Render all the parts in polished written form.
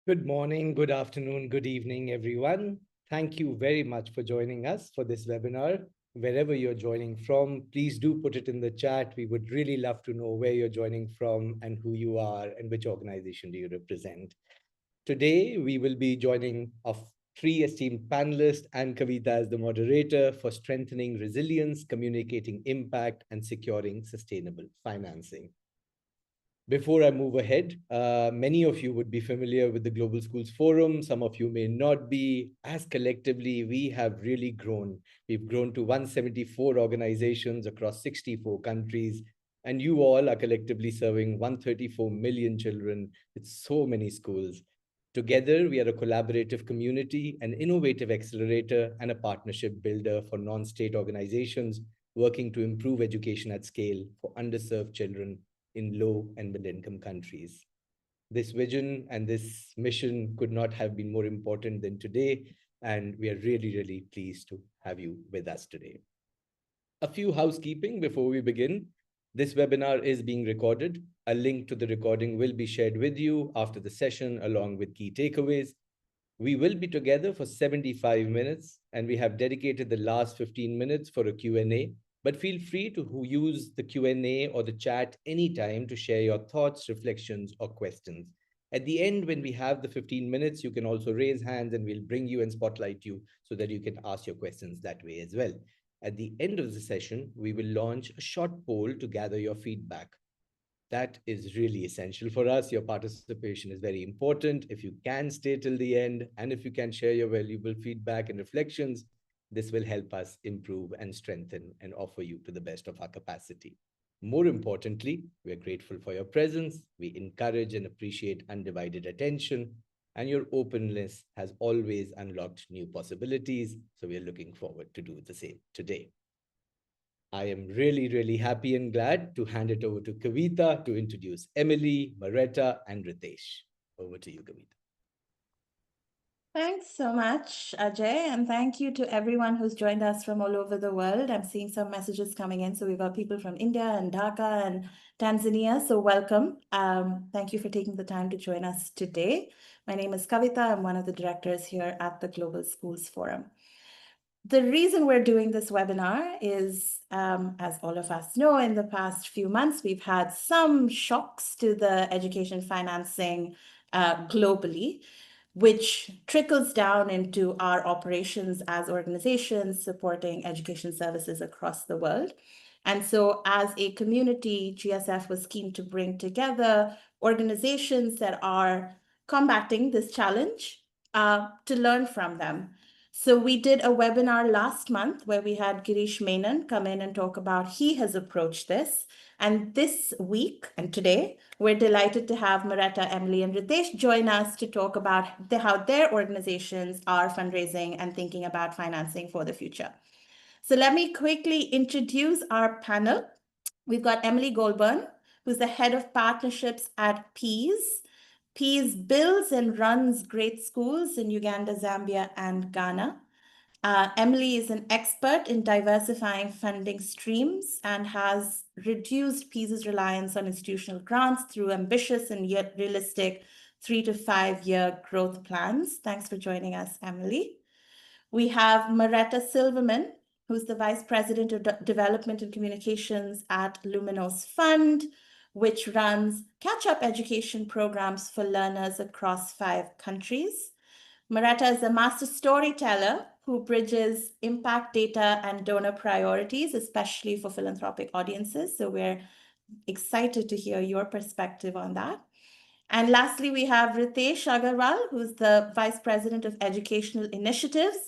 Good morning, good afternoon, good evening, everyone. Thank you very much for joining us for this webinar. Wherever you're joining from, please do put it in the chat. We would really love to know where you're joining from and who you are and which organization do you represent. Today, we will be joining of three esteemed panelists and Kavita as the moderator for strengthening resilience, communicating impact, and securing sustainable financing. Before I move ahead, many of you would be familiar with the Global Schools Forum. Some of you may not be. As collectively, we have really grown. We've grown to 174 organizations across 64 countries. And you all are collectively serving 134 million children with so many schools. Together, we are a collaborative community, an innovative accelerator, and a partnership builder for non-state organizations working to improve education at scale for underserved children in low and middle-income countries. This vision and this mission could not have been more important than today, and we are really, really pleased to have you with us today. A few housekeeping before we begin. This webinar is being recorded. A link to the recording will be shared with you after the session along with key takeaways. We will be together for 75 minutes, and we have dedicated the last 15 minutes for a Q&A. But feel free to use the Q&A or the chat anytime to share your thoughts, reflections, or questions. At the end, when we have the 15 minutes, you can also raise hands and we'll bring you and spotlight you so that you can ask your questions that way as well. At the end of the session, we will launch a short poll to gather your feedback. That is really essential for us. Your participation is very important. If you can stay till the end, and if you can share your valuable feedback and reflections, this will help us improve and strengthen and offer you to the best of our capacity. More importantly, we are grateful for your presence. We encourage and appreciate undivided attention, and your openness has always unlocked new possibilities. So we are looking forward to do the same today. I am really, really happy and glad to hand it over to Kavita to introduce Emily, Maretta, and Ritesh. Over to you, Kavita. Thanks so much, Ajay, and thank you to everyone who's joined us from all over the world. I'm seeing some messages coming in. So we've got people from India and Dhaka and Tanzania. So welcome. Thank you for taking the time to join us today. My name is Kavita. I'm one of the directors here at the Global Schools Forum. The reason we're doing this webinar is, as all of us know, in the past few months, we've had some shocks to the education financing globally, which trickles down into our operations as organizations supporting education services across the world. And so as a community, GSF was keen to bring together organizations that are combating this challenge to learn from them. So we did a webinar last month where we had Girish Menon come in and talk about he has approached this. And this week and today, we're delighted to have Maretta, Emily, and Ritesh join us to talk about how their organizations are fundraising and thinking about financing for the future. So let me quickly introduce our panel. We've got Emily Goulburn, who's the head of partnerships at Peas. Peas builds and runs great schools in Uganda, Zambia, and Ghana. Emily is an expert in diversifying funding streams and has reduced Peas' reliance on institutional grants through ambitious and yet realistic 3 to 5 year growth plans. Thanks for joining us, Emily. We have Maretta Silverman, who's the Vice President of Development and Communications at Luminos Fund, which runs catch-up education programs for learners across 5 countries. Maretta is a master storyteller who bridges impact data and donor priorities, especially for philanthropic audiences. So we're excited to hear your perspective on that. And lastly, we have Ritesh Agarwal, who's the Vice President of Educational Initiatives,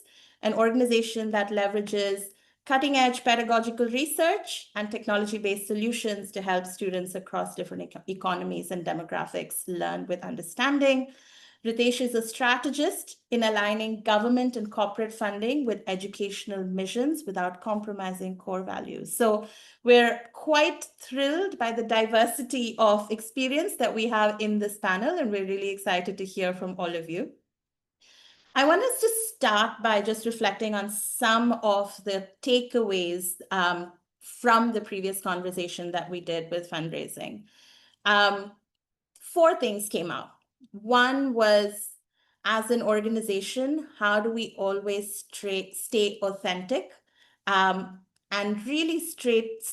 an organization that leverages cutting-edge pedagogical research and technology-based solutions to help students across different economies and demographics learn with understanding. Ritesh is a strategist in aligning government and corporate funding with educational missions without compromising core values. So we're quite thrilled by the diversity of experience that we have in this panel, and we're really excited to hear from all of you. I want us to start by just reflecting on some of the takeaways from the previous conversation that we did with fundraising. 4 things came out. One was, as an organization, how do we always stay authentic? And really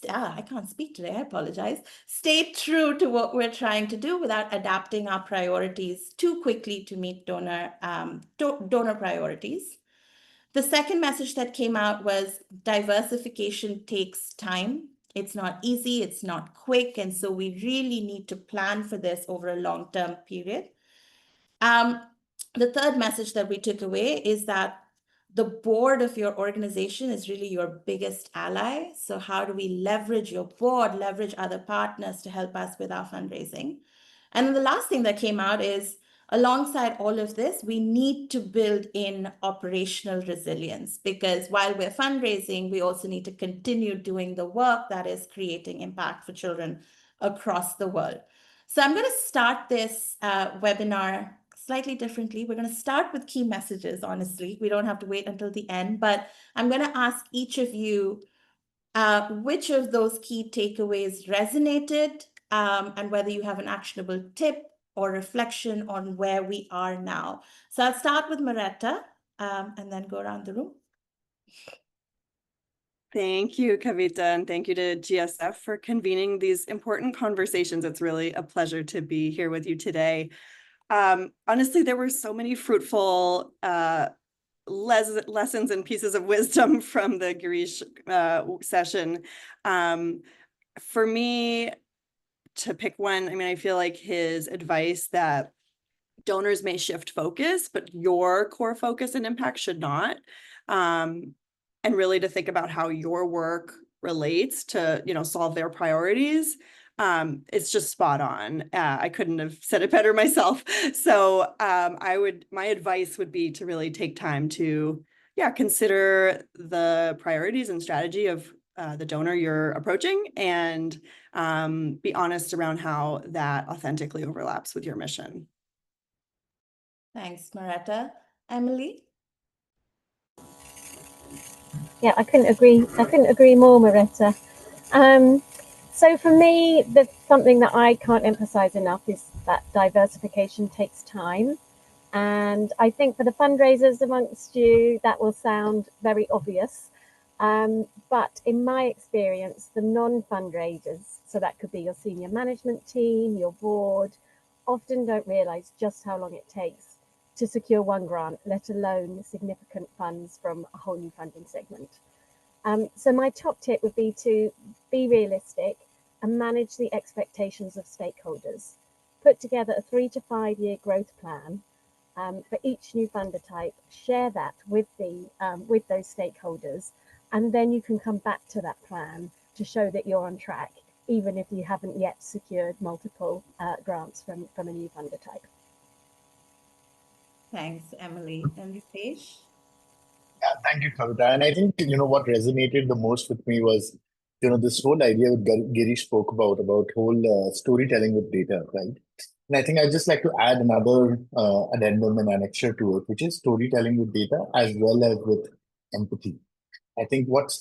I can't speak today, I apologize. Stay true to what we're trying to do without adapting our priorities too quickly to meet donor priorities. The second message that came out was diversification takes time. It's not easy, it's not quick, and so we really need to plan for this over a long-term period. The third message that we took away is that the board of your organization is really your biggest ally. So how do we leverage your board, leverage other partners to help us with our fundraising? And then the last thing that came out is, alongside all of this, we need to build in operational resilience, because while we're fundraising, we also need to continue doing the work that is creating impact for children across the world. So I'm going to start this webinar slightly differently. We're going to start with key messages, honestly. We don't have to wait until the end, but I'm going to ask each of you which of those key takeaways resonated, and whether you have an actionable tip or reflection on where we are now. So I'll start with Maretta, and then go around the room. Thank you, Kavita, and thank you to GSF for convening these important conversations. It's really a pleasure to be here with you today. Honestly, there were so many fruitful lessons and pieces of wisdom from the Girish session. For me, to pick one, I mean, I feel like his advice that donors may shift focus, but your core focus and impact should not. And really to think about how your work relates to, solve their priorities. It's just spot on. I couldn't have said it better myself. So my advice would be to really take time to, consider the priorities and strategy of the donor you're approaching, and be honest around how that authentically overlaps with your mission. Thanks, Maretta. Emily? Yeah, I couldn't agree more, Maretta. So for me, something that I can't emphasize enough is that diversification takes time. And I think for the fundraisers amongst you, that will sound very obvious. But in my experience, the non-fundraisers, so that could be your senior management team, your board, often don't realize just how long it takes to secure one grant, let alone significant funds from a whole new funding segment. So my top tip would be to be realistic and manage the expectations of stakeholders. Put together a 3 to 5 year growth plan for each new funder type, share that with those stakeholders, and then you can come back to that plan to show that you're on track, even if you haven't yet secured multiple grants from a new funder type. Thanks, Emily. And Ritesh? Yeah, thank you, Kavita. And I think, what resonated the most with me was, this whole idea that Girish spoke about whole storytelling with data, right? And I think I'd just like to add another addendum and annexure to it, which is storytelling with data as well as with empathy. I think what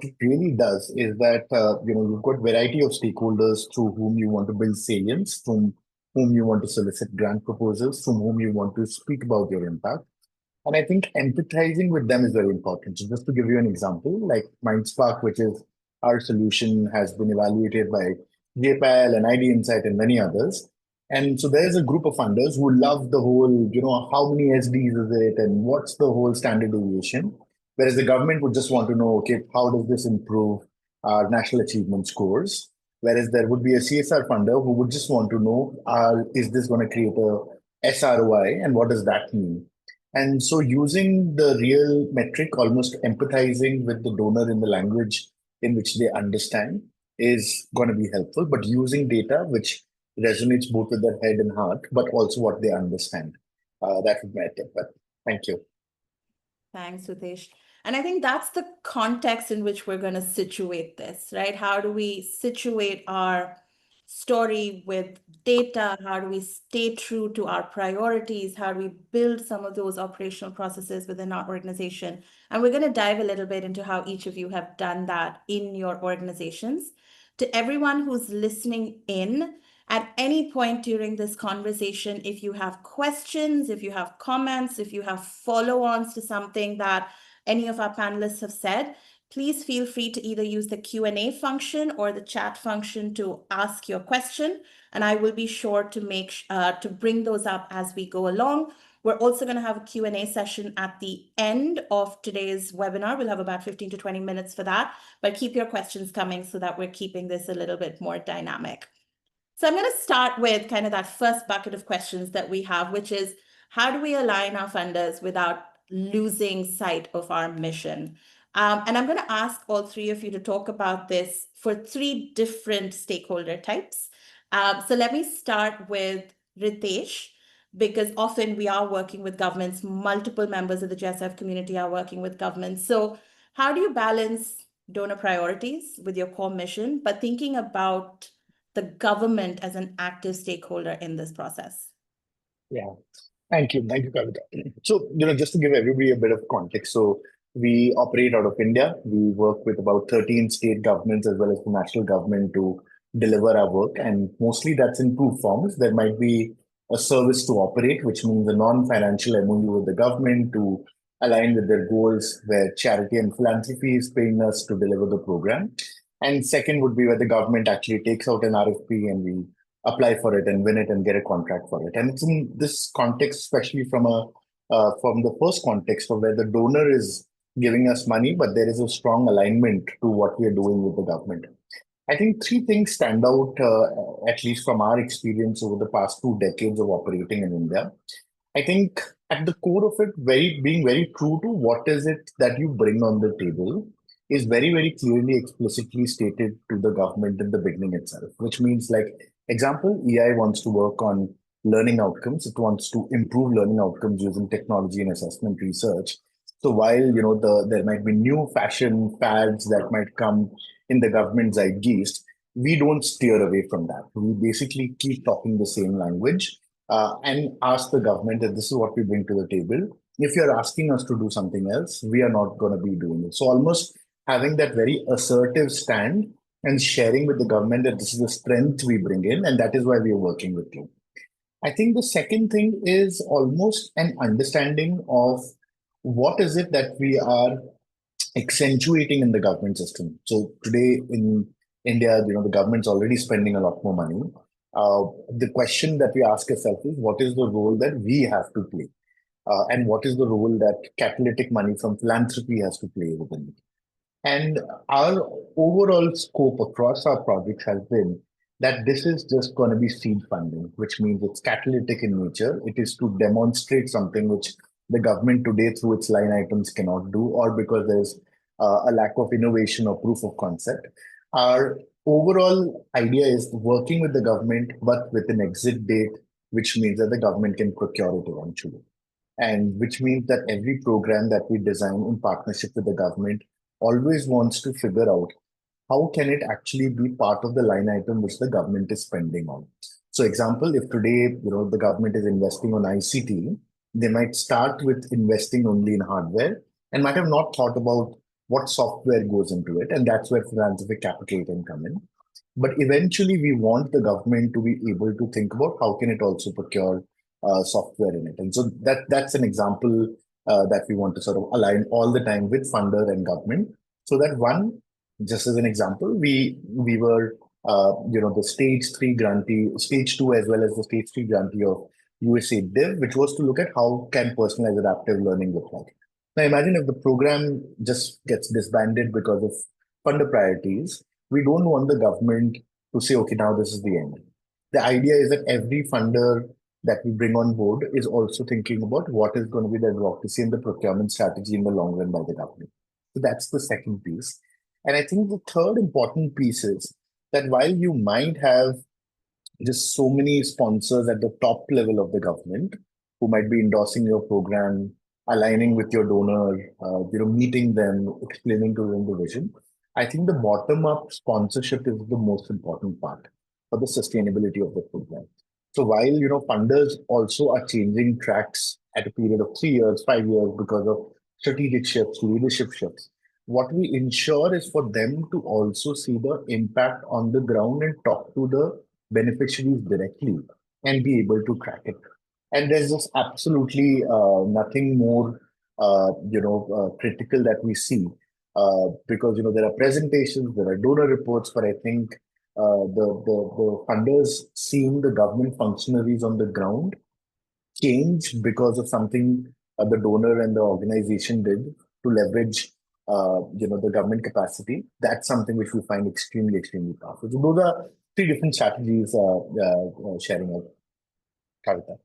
it really does is that, you've got variety of stakeholders through whom you want to build salience, from whom you want to solicit grant proposals, from whom you want to speak about your impact. And I think empathizing with them is very important. So just to give you an example, like MindSpark, which is our solution, has been evaluated by JPAL and ID Insight and many others. And so there's a group of funders who love the whole, how many SDs is it and what's the whole standard deviation? Whereas the government would just want to know, okay, how does this improve our national achievement scores? Whereas there would be a CSR funder who would just want to know, is this going to create a SROI and what does that mean? And so using the real metric, almost empathizing with the donor in the language in which they understand, is going to be helpful, but using data which resonates both with their head and heart, but also what they understand. That would be my tip, but thank you. Thanks, Ritesh. And I think that's the context in which we're going to situate this, right? How do we situate our story with data? How do we stay true to our priorities? How do we build some of those operational processes within our organization? And we're going to dive a little bit into how each of you have done that in your organizations. To everyone who's listening in, At any point during this conversation, if you have questions, if you have comments, if you have follow-ons to something that any of our panelists have said, please feel free to either use the Q&A function or the chat function to ask your question, and I will be sure to bring those up as we go along. We're also going to have a Q&A session at the end of today's webinar. We'll have about 15 to 20 minutes for that, but keep your questions coming so that we're keeping this a little bit more dynamic. So I'm going to start with kind of that first bucket of questions that we have, which is how do we align our funders without losing sight of our mission? And I'm going to ask all three of you to talk about this for three different stakeholder types. So let me start with Ritesh, because often we are working with governments, multiple members of the GSF community are working with governments. So how do you balance donor priorities with your core mission, but thinking about the government as an active stakeholder in this process? Yeah, thank you, Kavita. So, just to give everybody a bit of context, so we operate out of India. We work with about 13 state governments as well as the national government to deliver our work, and mostly that's in two forms. There might be a service to operate, which means a non-financial MOU with the government to align with their goals, where charity and philanthropy is paying us to deliver the program. And second would be where the government actually takes out an RFP and we apply for it and win it and get a contract for it. And it's in this context, especially from the first context of where the donor is giving us money, but there is a strong alignment to what we are doing with the government. I think three things stand out, at least from our experience over the past 2 decades of operating in India. I think at the core of it, being very true to what is it that you bring on the table is very, very clearly, explicitly stated to the government in the beginning itself, which means, like, example, EI wants to work on learning outcomes. It wants to improve learning outcomes using technology and assessment research. So while, there might be new fashion fads that might come in the government zeitgeist, we don't steer away from that. We basically keep talking the same language and ask the government that this is what we bring to the table. If you're asking us to do something else, we are not going to be doing it. So almost having that very assertive stand and sharing with the government that this is the strength we bring in, and that is why we are working with you. I think the second thing is almost an understanding of what is it that we are accentuating in the government system. So today in India, the government's already spending a lot more money. The question that we ask ourselves is, what is the role that we have to play? And what is the role that catalytic money from philanthropy has to play within it? And our overall scope across our projects has been that this is just going to be seed funding, which means it's catalytic in nature. It is to demonstrate something which the government today through its line items cannot do, or because there's a lack of innovation or proof of concept. Our overall idea is working with the government, but with an exit date, which means that the government can procure it eventually. And which means that every program that we design in partnership with the government always wants to figure out how can it actually be part of the line item which the government is spending on. So example, if today, the government is investing on ICT, they might start with investing only in hardware and might have not thought about what software goes into it. And that's where philanthropic capital can come in. But eventually we want the government to be able to think about how can it also procure software in it. And so that's an example that we want to sort of align all the time with funder and government. So that one, just as an example, we were, the stage 3 grantee, stage 2 as well as the stage 3 grantee of USAID DIV, which was to look at how can personalized adaptive learning look like. Now imagine if the program just gets disbanded because of funder priorities. We don't want the government to say, okay, now this is the end. The idea is that every funder that we bring on board is also thinking about what is going to be the advocacy and the procurement strategy in the long run by the government. So that's the second piece. And I think the third important piece is that while you might have just so many sponsors at the top level of the government who might be endorsing your program, aligning with your donor, meeting them, explaining to them the vision, I think the bottom-up sponsorship is the most important part for the sustainability of the program. So while, funders also are changing tracks at a period of 3 years, 5 years because of strategic shifts, leadership shifts, what we ensure is for them to also see the impact on the ground and talk to the beneficiaries directly and be able to track it. And there's just absolutely nothing more, critical that we see because there are presentations, there are donor reports, but I think the funders seeing the government functionaries on the ground change because of something the donor and the organization did to leverage the government capacity. That's something which we find extremely powerful. So those are three different strategies sharing out. Kavita.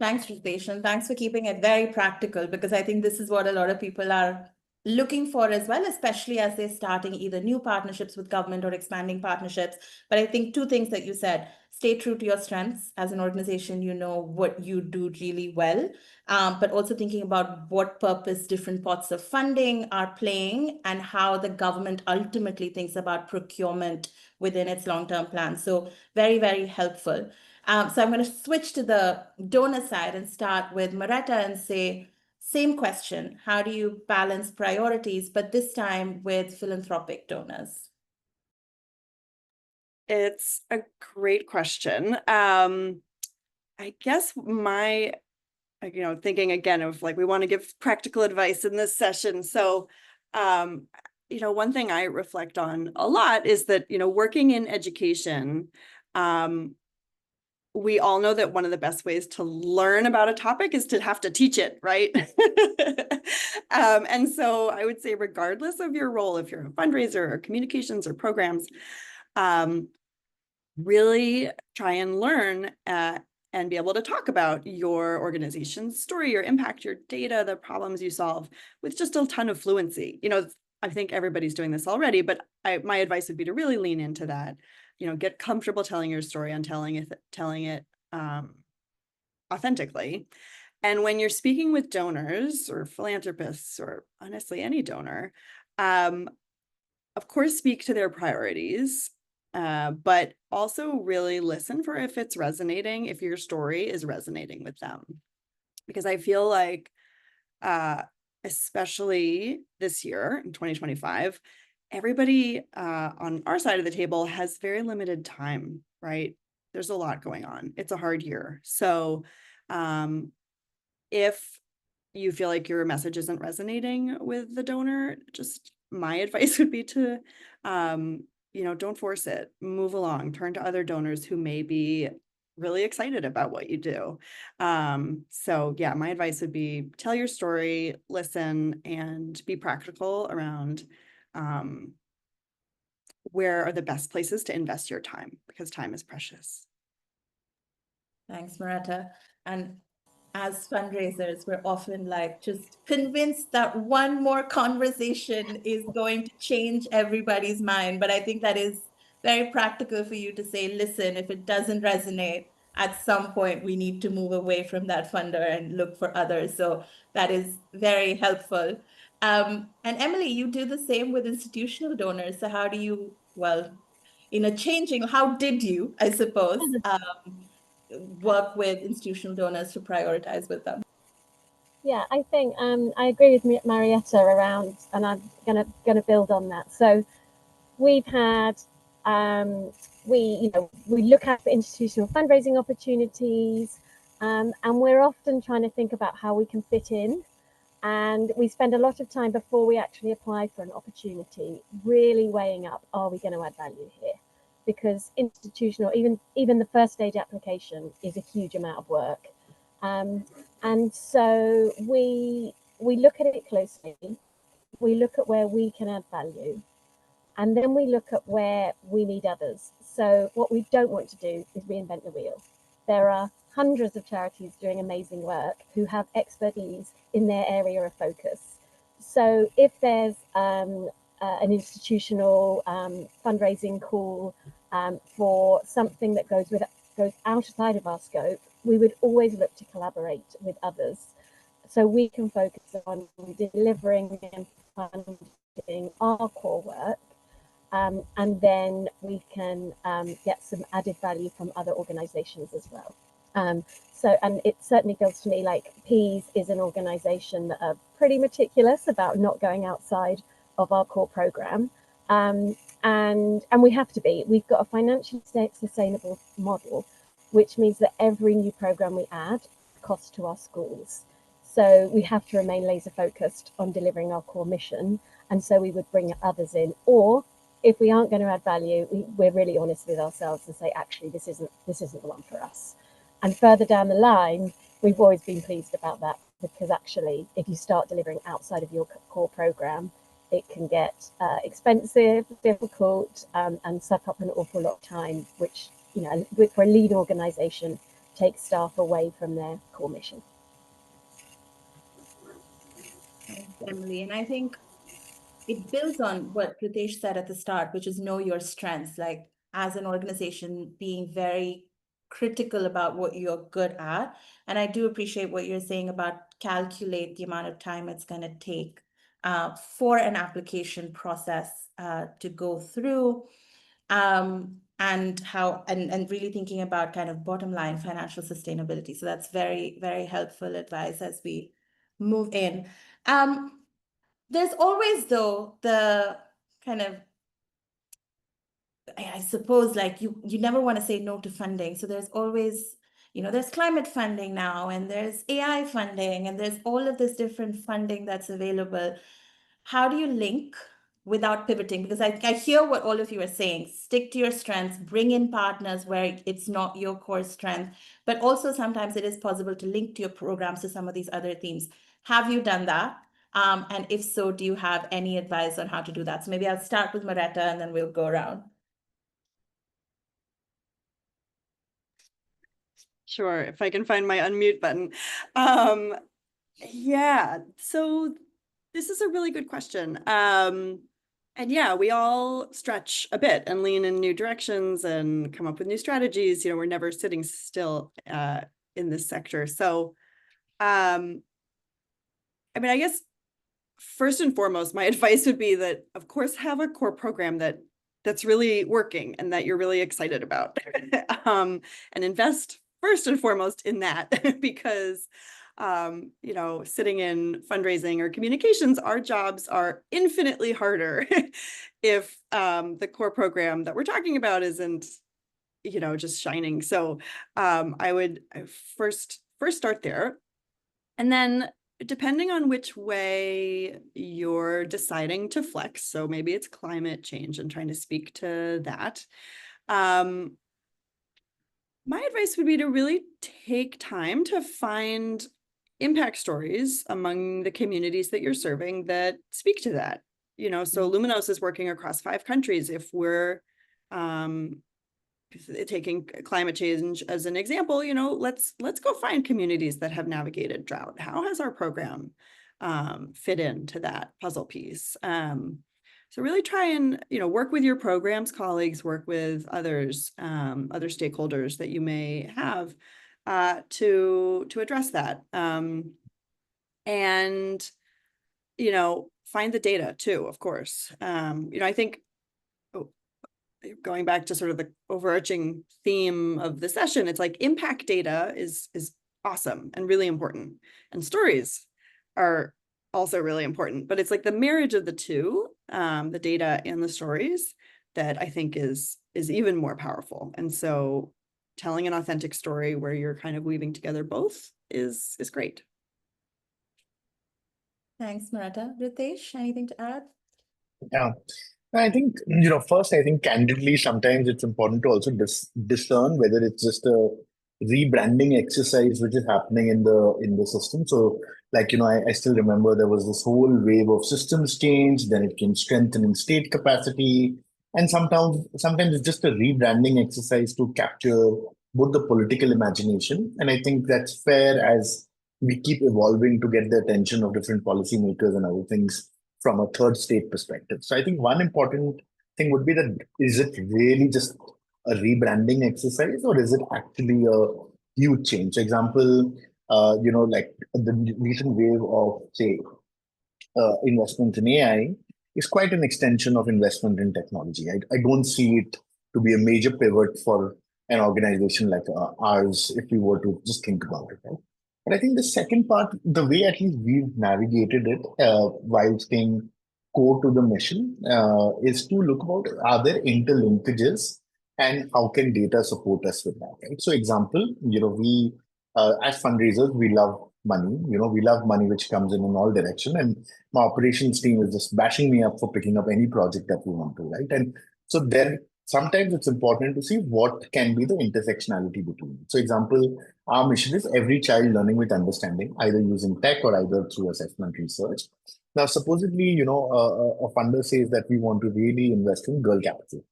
Thanks, Ritesh, and thanks for keeping it very practical, because I think this is what a lot of people are looking for as well, especially as they're starting either new partnerships with government or expanding partnerships. But I think two things that you said: stay true to your strengths as an organization, you know what you do really well, but also thinking about what purpose different pots of funding are playing and how the government ultimately thinks about procurement within its long-term plan. So very, very helpful. So I'm going to switch to the donor side and start with Maretta and say, same question. How do you balance priorities, but this time with philanthropic donors? It's a great question. I guess thinking again of like, we want to give practical advice in this session. So, one thing I reflect on a lot is that, working in education, we all know that one of the best ways to learn about a topic is to have to teach it, right? And so I would say, regardless of your role, if you're a fundraiser or communications or programs, really try and learn and be able to talk about your organization's story, your impact, your data, the problems you solve with just a ton of fluency. I think everybody's doing this already, but my advice would be to really lean into that. Get comfortable telling your story and telling it authentically. And when you're speaking with donors or philanthropists, or honestly any donor, of course, speak to their priorities, but also really listen for if it's resonating, if your story is resonating with them. Because I feel like, especially this year in 2025, everybody on our side of the table has very limited time, right? There's a lot going on. It's a hard year. So if you feel like your message isn't resonating with the donor, just my advice would be to, don't force it, move along, turn to other donors who may be really excited about what you do. So yeah, my advice would be tell your story, listen, and be practical around where are the best places to invest your time, because time is precious. Thanks, Maretta. And as fundraisers, we're often like just convinced that one more conversation is going to change everybody's mind. But I think that is very practical for you to say, listen, if it doesn't resonate, at some point we need to move away from that funder and look for others. So that is very helpful. And Emily, you do the same with institutional donors. So how do you, how did you, I suppose, work with institutional donors to prioritize with them? Yeah, I think I agree with Marietta around, and I'm gonna build on that. So we've had we look at institutional fundraising opportunities, and we're often trying to think about how we can fit in. And we spend a lot of time before we actually apply for an opportunity, really weighing up, are we going to add value here? Because institutional, even the first stage application is a huge amount of work. And so we look at it closely, we look at where we can add value, and then we look at where we need others. So what we don't want to do is reinvent the wheel. There are hundreds of charities doing amazing work who have expertise in their area of focus. So if there's an institutional fundraising call for something that goes outside of our scope, we would always look to collaborate with others so we can focus on delivering and funding our core work, and then we can get some added value from other organizations as well. And it certainly feels to me like Peas is an organization that are pretty meticulous about not going outside of our core program. And we have to be. We've got a financially sustainable model, which means that every new program we add costs to our schools. So we have to remain laser focused on delivering our core mission. And so we would bring others in, or if we aren't going to add value, we're really honest with ourselves and say, actually, this isn't the one for us. And further down the line, we've always been pleased about that, because actually, if you start delivering outside of your core program, it can get expensive, difficult, and suck up an awful lot of time, which, you know, for a lead organization, takes staff away from their core mission. Thanks, Emily. And I think it builds on what Pritesh said at the start, which is know your strengths. Like, as an organization, being very critical about what you're good at. And I do appreciate what you're saying about calculate the amount of time it's going to take for an application process to go through, and how, and really thinking about kind of bottom line financial sustainability. So that's very, very helpful advice as we move in. There's always, though, the kind of, I suppose, like you never want to say no to funding. So there's always, you know, there's climate funding now, and there's AI funding, and there's all of this different funding that's available. How do you link without pivoting? Because I hear what all of you are saying. Stick to your strengths, bring in partners where it's not your core strength, but also sometimes it is possible to link to your programs to some of these other themes. Have you done that? And if so, do you have any advice on how to do that? So maybe I'll start with Maretta and then we'll go around. Sure, if I can find my unmute button. Yeah, so this is a really good question. And yeah, we all stretch a bit and lean in new directions and come up with new strategies. You know, we're never sitting still in this sector. So, I mean, I guess first and foremost, my advice would be that, of course, have a core program that's really working and that you're really excited about, and invest first and foremost in that, because you know, sitting in fundraising or communications, our jobs are infinitely harder if the core program that we're talking about isn't, you know, just shining. So I would first start there, and then depending on which way you're deciding to flex, so maybe it's climate change and trying to speak to that, my advice would be to really take time to find impact stories among the communities that you're serving that speak to that. You know, so Luminos is working across 5 countries. If we're taking climate change as an example, you know, let's go find communities that have navigated drought. How has our program fit into that puzzle piece? So really try and, you know, work with your programs colleagues, work with others, other stakeholders that you may have to address that. And, you know, find the data too, of course. You know, I think going back to sort of the overarching theme of the session, it's like impact data is awesome and really important, and stories are also really important, but it's like the marriage of the two, the data and the stories, that I think is even more powerful. And so telling an authentic story where you're kind of weaving together both is great. Thanks, Maretta. Ritesh, anything to add? Yeah. I think, you know, first, I think candidly, sometimes it's important to also discern whether it's just a rebranding exercise which is happening in the system. So, like, you know, I still remember there was this whole wave of systems change, then it came strengthening state capacity, and sometimes it's just a rebranding exercise to capture both the political imagination, and I think that's fair as we keep evolving to get the attention of different policymakers and other things from a third state perspective. So I think one important thing would be that, is it really just a rebranding exercise, or is it actually a huge change? Example, you know, like the recent wave of, say, investment in AI is quite an extension of investment in technology. I don't see it to be a major pivot for an organization like ours, if we were to just think about it, right? But I think the second part, the way at least we've navigated it while staying core to the mission is to look about, are there interlinkages and how can data support us with that, right? So example, we as fundraisers, we love money. We love money which comes in all direction, and my operations team is just bashing me up for picking up any project that we want to, right? And so then sometimes it's important to see what can be the intersectionality between. So example, our mission is every child learning with understanding, either using tech or either through assessment research. Now, supposedly, a funder says that we want to really invest in girl capital.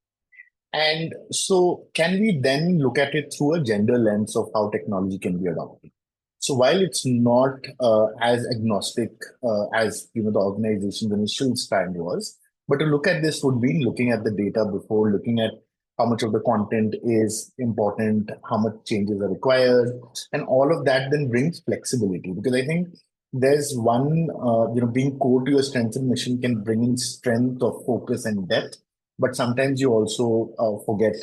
And so can we then look at it through a gender lens of how technology can be adopted? So while it's not as agnostic as the organization's initial stand was, but to look at this would be looking at the data before, looking at how much of the content is important, how much changes are required, and all of that then brings flexibility. Because I think there's one, being core to your strengths and mission can bring in strength of focus and depth, but sometimes you also forget,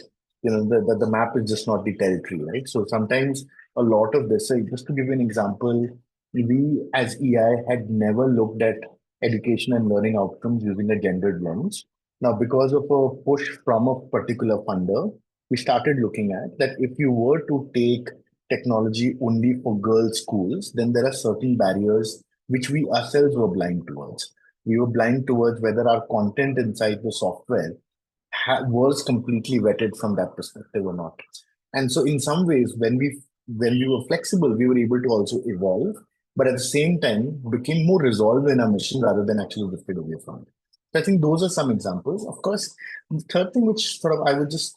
the map is just not the territory, right? So sometimes a lot of this, just to give you an example, we as EI had never looked at education and learning outcomes using a gendered lens. Now, because of a push from a particular funder, we started looking at that if you were to take technology only for girls' schools, then there are certain barriers which we ourselves were blind towards. We were blind towards whether our content inside the software was completely vetted from that perspective or not. And so in some ways, when we were flexible, we were able to also evolve, but at the same time became more resolved in our mission rather than actually drifted away from it. So I think those are some examples. Of course, the third thing which I would just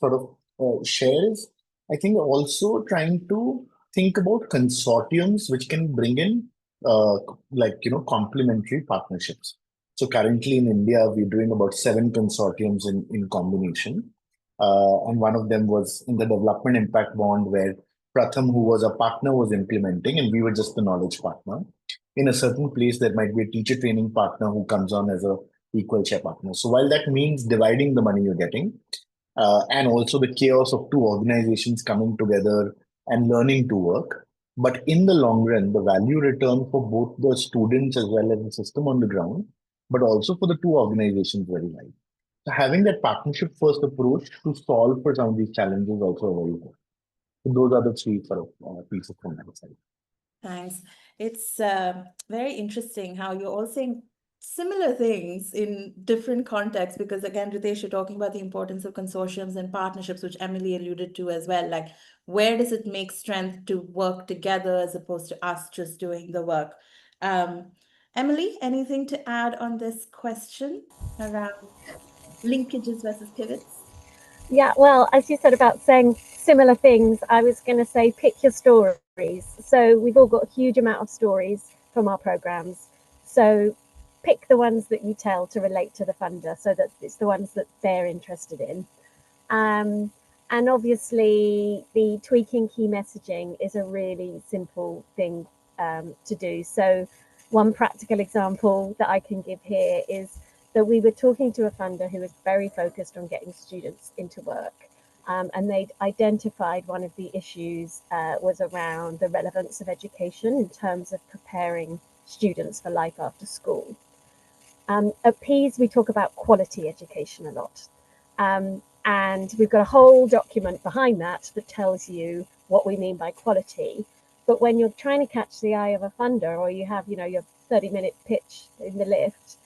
share is, I think also trying to think about consortiums which can bring in complementary partnerships. So currently in India, we're doing about 7 consortiums in combination. And one of them was in the development impact bond where Pratham, who was a partner, was implementing, and we were just the knowledge partner. In a certain place, there might be a teacher training partner who comes on as a equal share partner. So while that means dividing the money you're getting, and also the chaos of 2 organizations coming together and learning to work, but in the long run, the value return for both the students as well as the system on the ground, but also for the 2 organizations very high. So having that partnership first approach to solve for some of these challenges also very good. So those are the 3 pieces from my side. Thanks. It's very interesting how you're all saying similar things in different contexts, because again, Ritesh, you're talking about the importance of consortiums and partnerships, which Emily alluded to as well. Like, where does it make strength to work together as opposed to us just doing the work? Emily, anything to add on this question around linkages versus pivots? Yeah, well, as you said about saying similar things, I was going to say pick your stories. So we've all got a huge amount of stories from our programs. So pick the ones that you tell to relate to the funder, so that it's the ones that they're interested in. And obviously, the tweaking key messaging is a really simple thing to do. So one practical example that I can give here is that we were talking to a funder who was very focused on getting students into work. And they'd identified one of the issues was around the relevance of education in terms of preparing students for life after school. At PEAS, we talk about quality education a lot. And we've got a whole document behind that that tells you what we mean by quality. But when you're trying to catch the eye of a funder, or you have, your 30-minute pitch in the lift,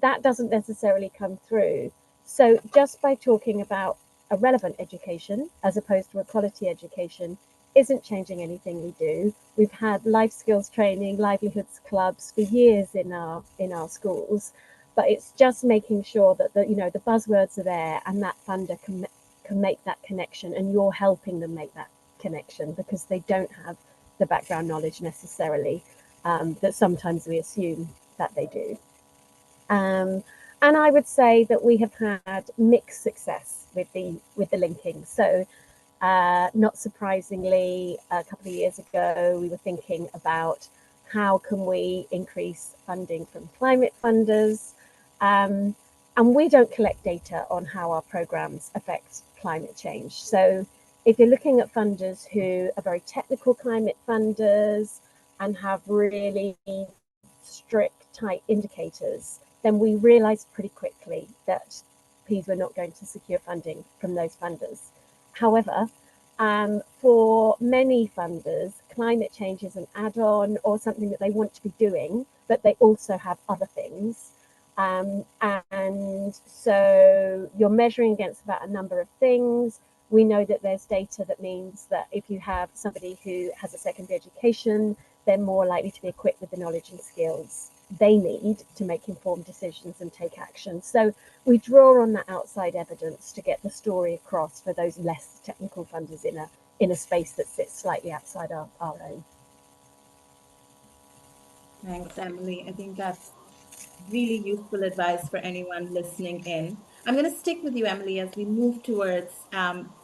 that doesn't necessarily come through. So just by talking about a relevant education as opposed to a quality education isn't changing anything we do. We've had life skills training, livelihoods clubs for years in our schools, but it's just making sure that the buzzwords are there and that funder can make that connection, and you're helping them make that connection because they don't have the background knowledge necessarily that sometimes we assume that they do. And I would say that we have had mixed success with the linking. So not surprisingly, a couple of years ago, we were thinking about how can we increase funding from climate funders. And we don't collect data on how our programs affect climate change. So if you're looking at funders who are very technical climate funders and have really strict, tight indicators, then we realized pretty quickly that Peas were not going to secure funding from those funders. However, for many funders, climate change is an add-on or something that they want to be doing, but they also have other things. And so you're measuring against about a number of things. We know that there's data that means that if you have somebody who has a secondary education, they're more likely to be equipped with the knowledge and skills they need to make informed decisions and take action. So we draw on that outside evidence to get the story across for those less technical funders in a space that sits slightly outside our own. Thanks, Emily. I think that's really useful advice for anyone listening in. I'm going to stick with you, Emily, as we move towards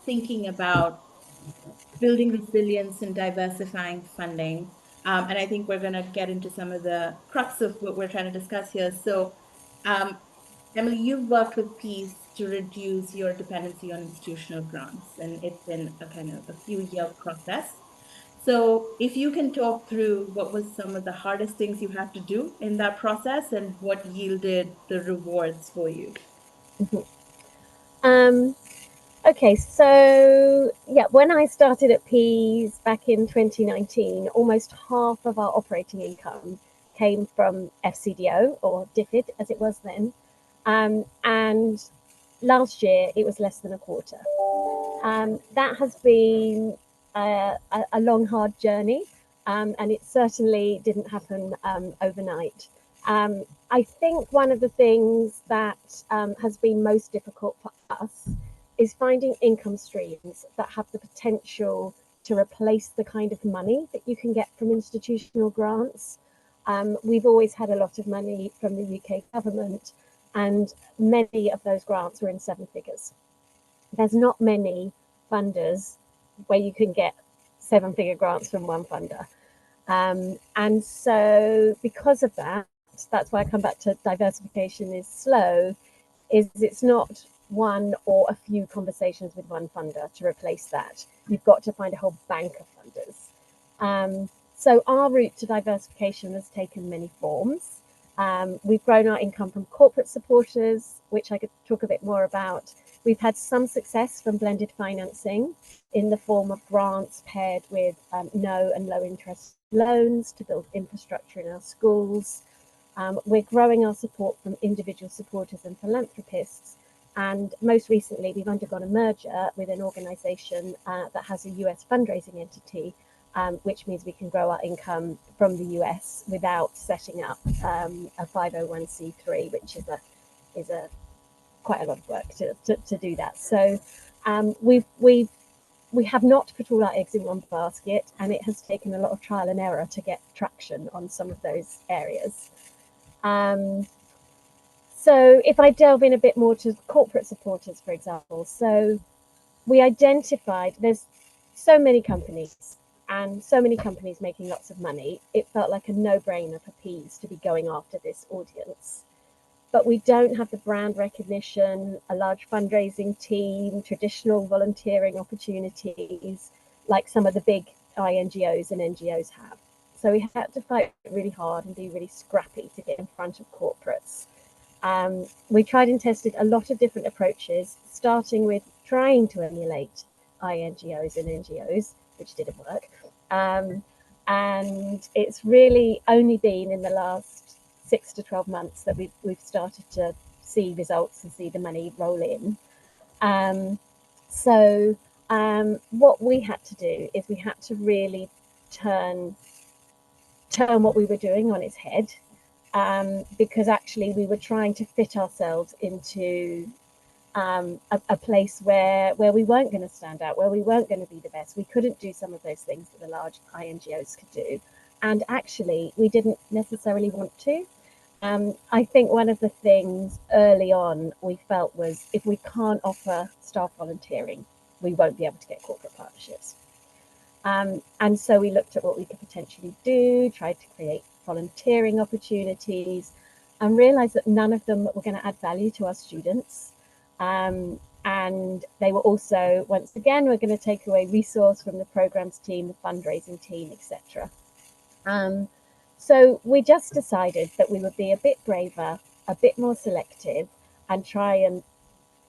thinking about building resilience and diversifying funding. And I think we're going to get into some of the crux of what we're trying to discuss here. So, Emily, you've worked with Peas to reduce your dependency on institutional grants, and it's been a kind of a few-year process. So if you can talk through what was some of the hardest things you had to do in that process and what yielded the rewards for you. Okay, so yeah, when I started at Peas back in 2019, almost half of our operating income came from FCDO, or DFID as it was then. And last year it was less than a quarter. That has been a long, hard journey, and it certainly didn't happen overnight. I think one of the things that has been most difficult for us is finding income streams that have the potential to replace the kind of money that you can get from institutional grants. We've always had a lot of money from the UK government, and many of those grants were in 7 figures. There's not many funders where you can get 7-figure grants from one funder. And so because of that, that's why I come back to diversification is slow, is it's not one or a few conversations with one funder to replace that. You've got to find a whole bank of funders. So our route to diversification has taken many forms. We've grown our income from corporate supporters, which I could talk a bit more about. We've had some success from blended financing in the form of grants paired with no and low interest loans to build infrastructure in our schools. We're growing our support from individual supporters and philanthropists. And most recently, we've undergone a merger with an organisation that has a US fundraising entity, which means we can grow our income from the US without setting up a 501c3, which is a quite a lot of work to do that. So we have not put all our eggs in one basket, and it has taken a lot of trial and error to get traction on some of those areas. So if I delve in a bit more to corporate supporters, for example, so we identified there's so many companies and so many companies making lots of money. It felt like a no-brainer for Peas to be going after this audience. But we don't have the brand recognition, a large fundraising team, traditional volunteering opportunities, like some of the big INGOs and NGOs have. So we had to fight really hard and be really scrappy to get in front of corporates. We tried and tested a lot of different approaches, starting with trying to emulate INGOs and NGOs, which didn't work. And it's really only been in the last 6 to 12 months that we've started to see results and see the money roll in. So what we had to do is we had to really turn what we were doing on its head, because actually we were trying to fit ourselves into a place where we weren't going to stand out, where we weren't going to be the best. We couldn't do some of those things that the large INGOs could do. And actually, we didn't necessarily want to. I think one of the things early on we felt was if we can't offer staff volunteering, we won't be able to get corporate partnerships. And so we looked at what we could potentially do, tried to create volunteering opportunities, and realized that none of them were going to add value to our students. And they were also, once again, we're going to take away resource from the programs team, the fundraising team, etc. So we just decided that we would be a bit braver a bit more selective and try and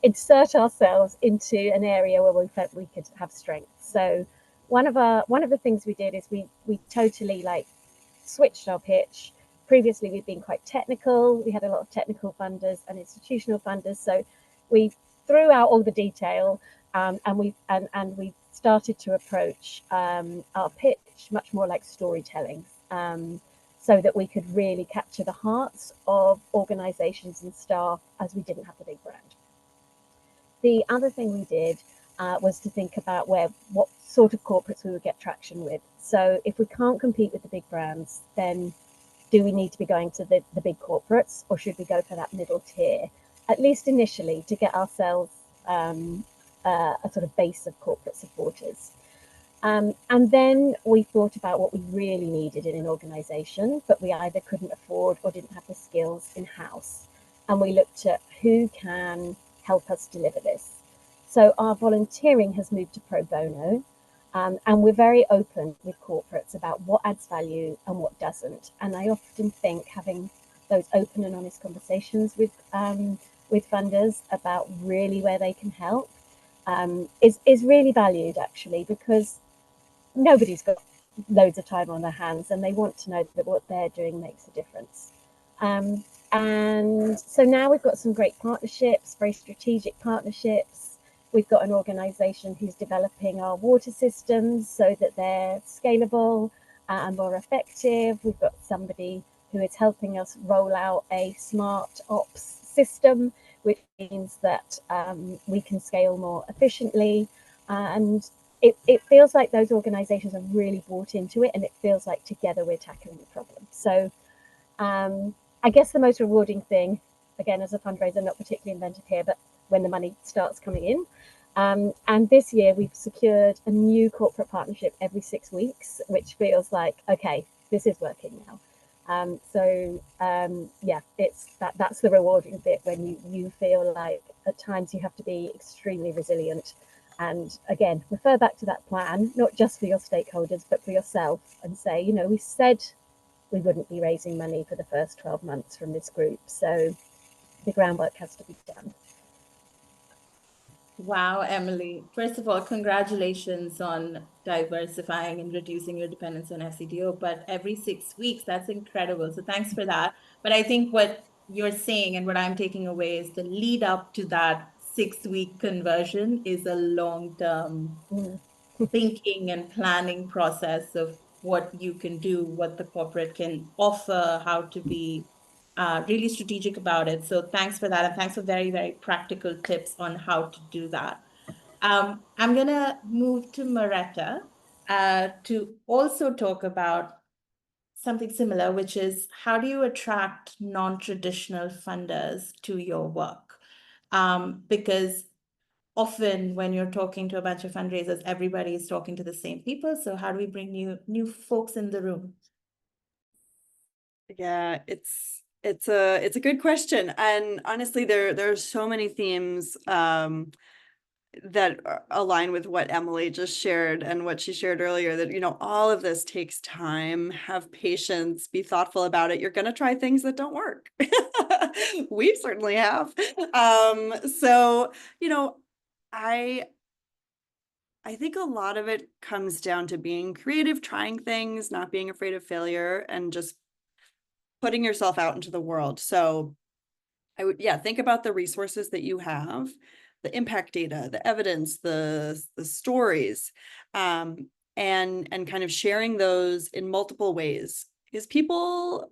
insert ourselves into an area where we felt we could have strength. So one of the things we did is we totally like switched our pitch. Previously, we've been quite technical. We had a lot of technical funders and institutional funders. So we threw out all the detail, and we started to approach our pitch much more like storytelling, so that we could really capture the hearts of organizations and staff as we didn't have the big brand. The other thing we did was to think about what sort of corporates we would get traction with. So if we can't compete with the big brands, then do we need to be going to the big corporates, or should we go for that middle tier, at least initially, to get ourselves a sort of base of corporate supporters? And then we thought about what we really needed in an organization, but we either couldn't afford or didn't have the skills in-house. And we looked at who can help us deliver this. So our volunteering has moved to pro bono, and we're very open with corporates about what adds value and what doesn't. And I often think having those open and honest conversations with funders about really where they can help is really valued, actually, because nobody's got loads of time on their hands and they want to know that what they're doing makes a difference. And so now we've got some great partnerships, very strategic partnerships. We've got an organization who's developing our water systems so that they're scalable and more effective. We've got somebody who is helping us roll out a smart ops system, which means that we can scale more efficiently. And it feels like those organizations have really bought into it, and it feels like together we're tackling the problem. So I guess the most rewarding thing, again, as a fundraiser, not particularly inventive here, but when the money starts coming in. And this year we've secured a new corporate partnership every 6 weeks, which feels like, okay, this is working now. Yeah, that's the rewarding bit, when you feel like at times you have to be extremely resilient. And again, refer back to that plan, not just for your stakeholders, but for yourself, and say, you know, we said we wouldn't be raising money for the first 12 months from this group. So the groundwork has to be done. Wow, Emily. First of all, congratulations on diversifying and reducing your dependence on FCDO. But every 6 weeks, that's incredible. So thanks for that. But I think what you're saying and what I'm taking away is the lead up to that 6-week conversion is a long-term thinking and planning process of what you can do, what the corporate can offer, how to be really strategic about it. So thanks for that. And thanks for very, very practical tips on how to do that. I'm going to move to Maretta to also talk about something similar, which is how do you attract non-traditional funders to your work? Because often when you're talking to a bunch of fundraisers, everybody is talking to the same people. So how do we bring new folks in the room? Yeah, it's a good question. And honestly, there are so many themes that align with what Emily just shared and what she shared earlier, that, you know, all of this takes time. Have patience, be thoughtful about it. You're going to try things that don't work. We certainly have. So, you know, I think a lot of it comes down to being creative, trying things, not being afraid of failure, and just putting yourself out into the world. So I would, think about the resources that you have, the impact data, the evidence, the stories, and kind of sharing those in multiple ways, because people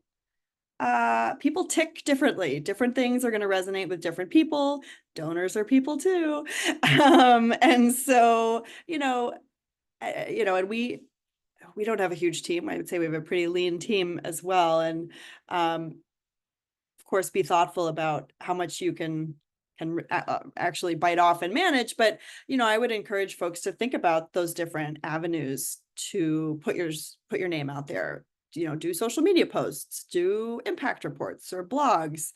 tick differently. Different things are going to resonate with different people. Donors are people too. And so, and we don't have a huge team. I would say we have a pretty lean team as well. And of course, be thoughtful about how much you can actually bite off and manage. But, I would encourage folks to think about those different avenues to put your name out there. Do social media posts, do impact reports or blogs,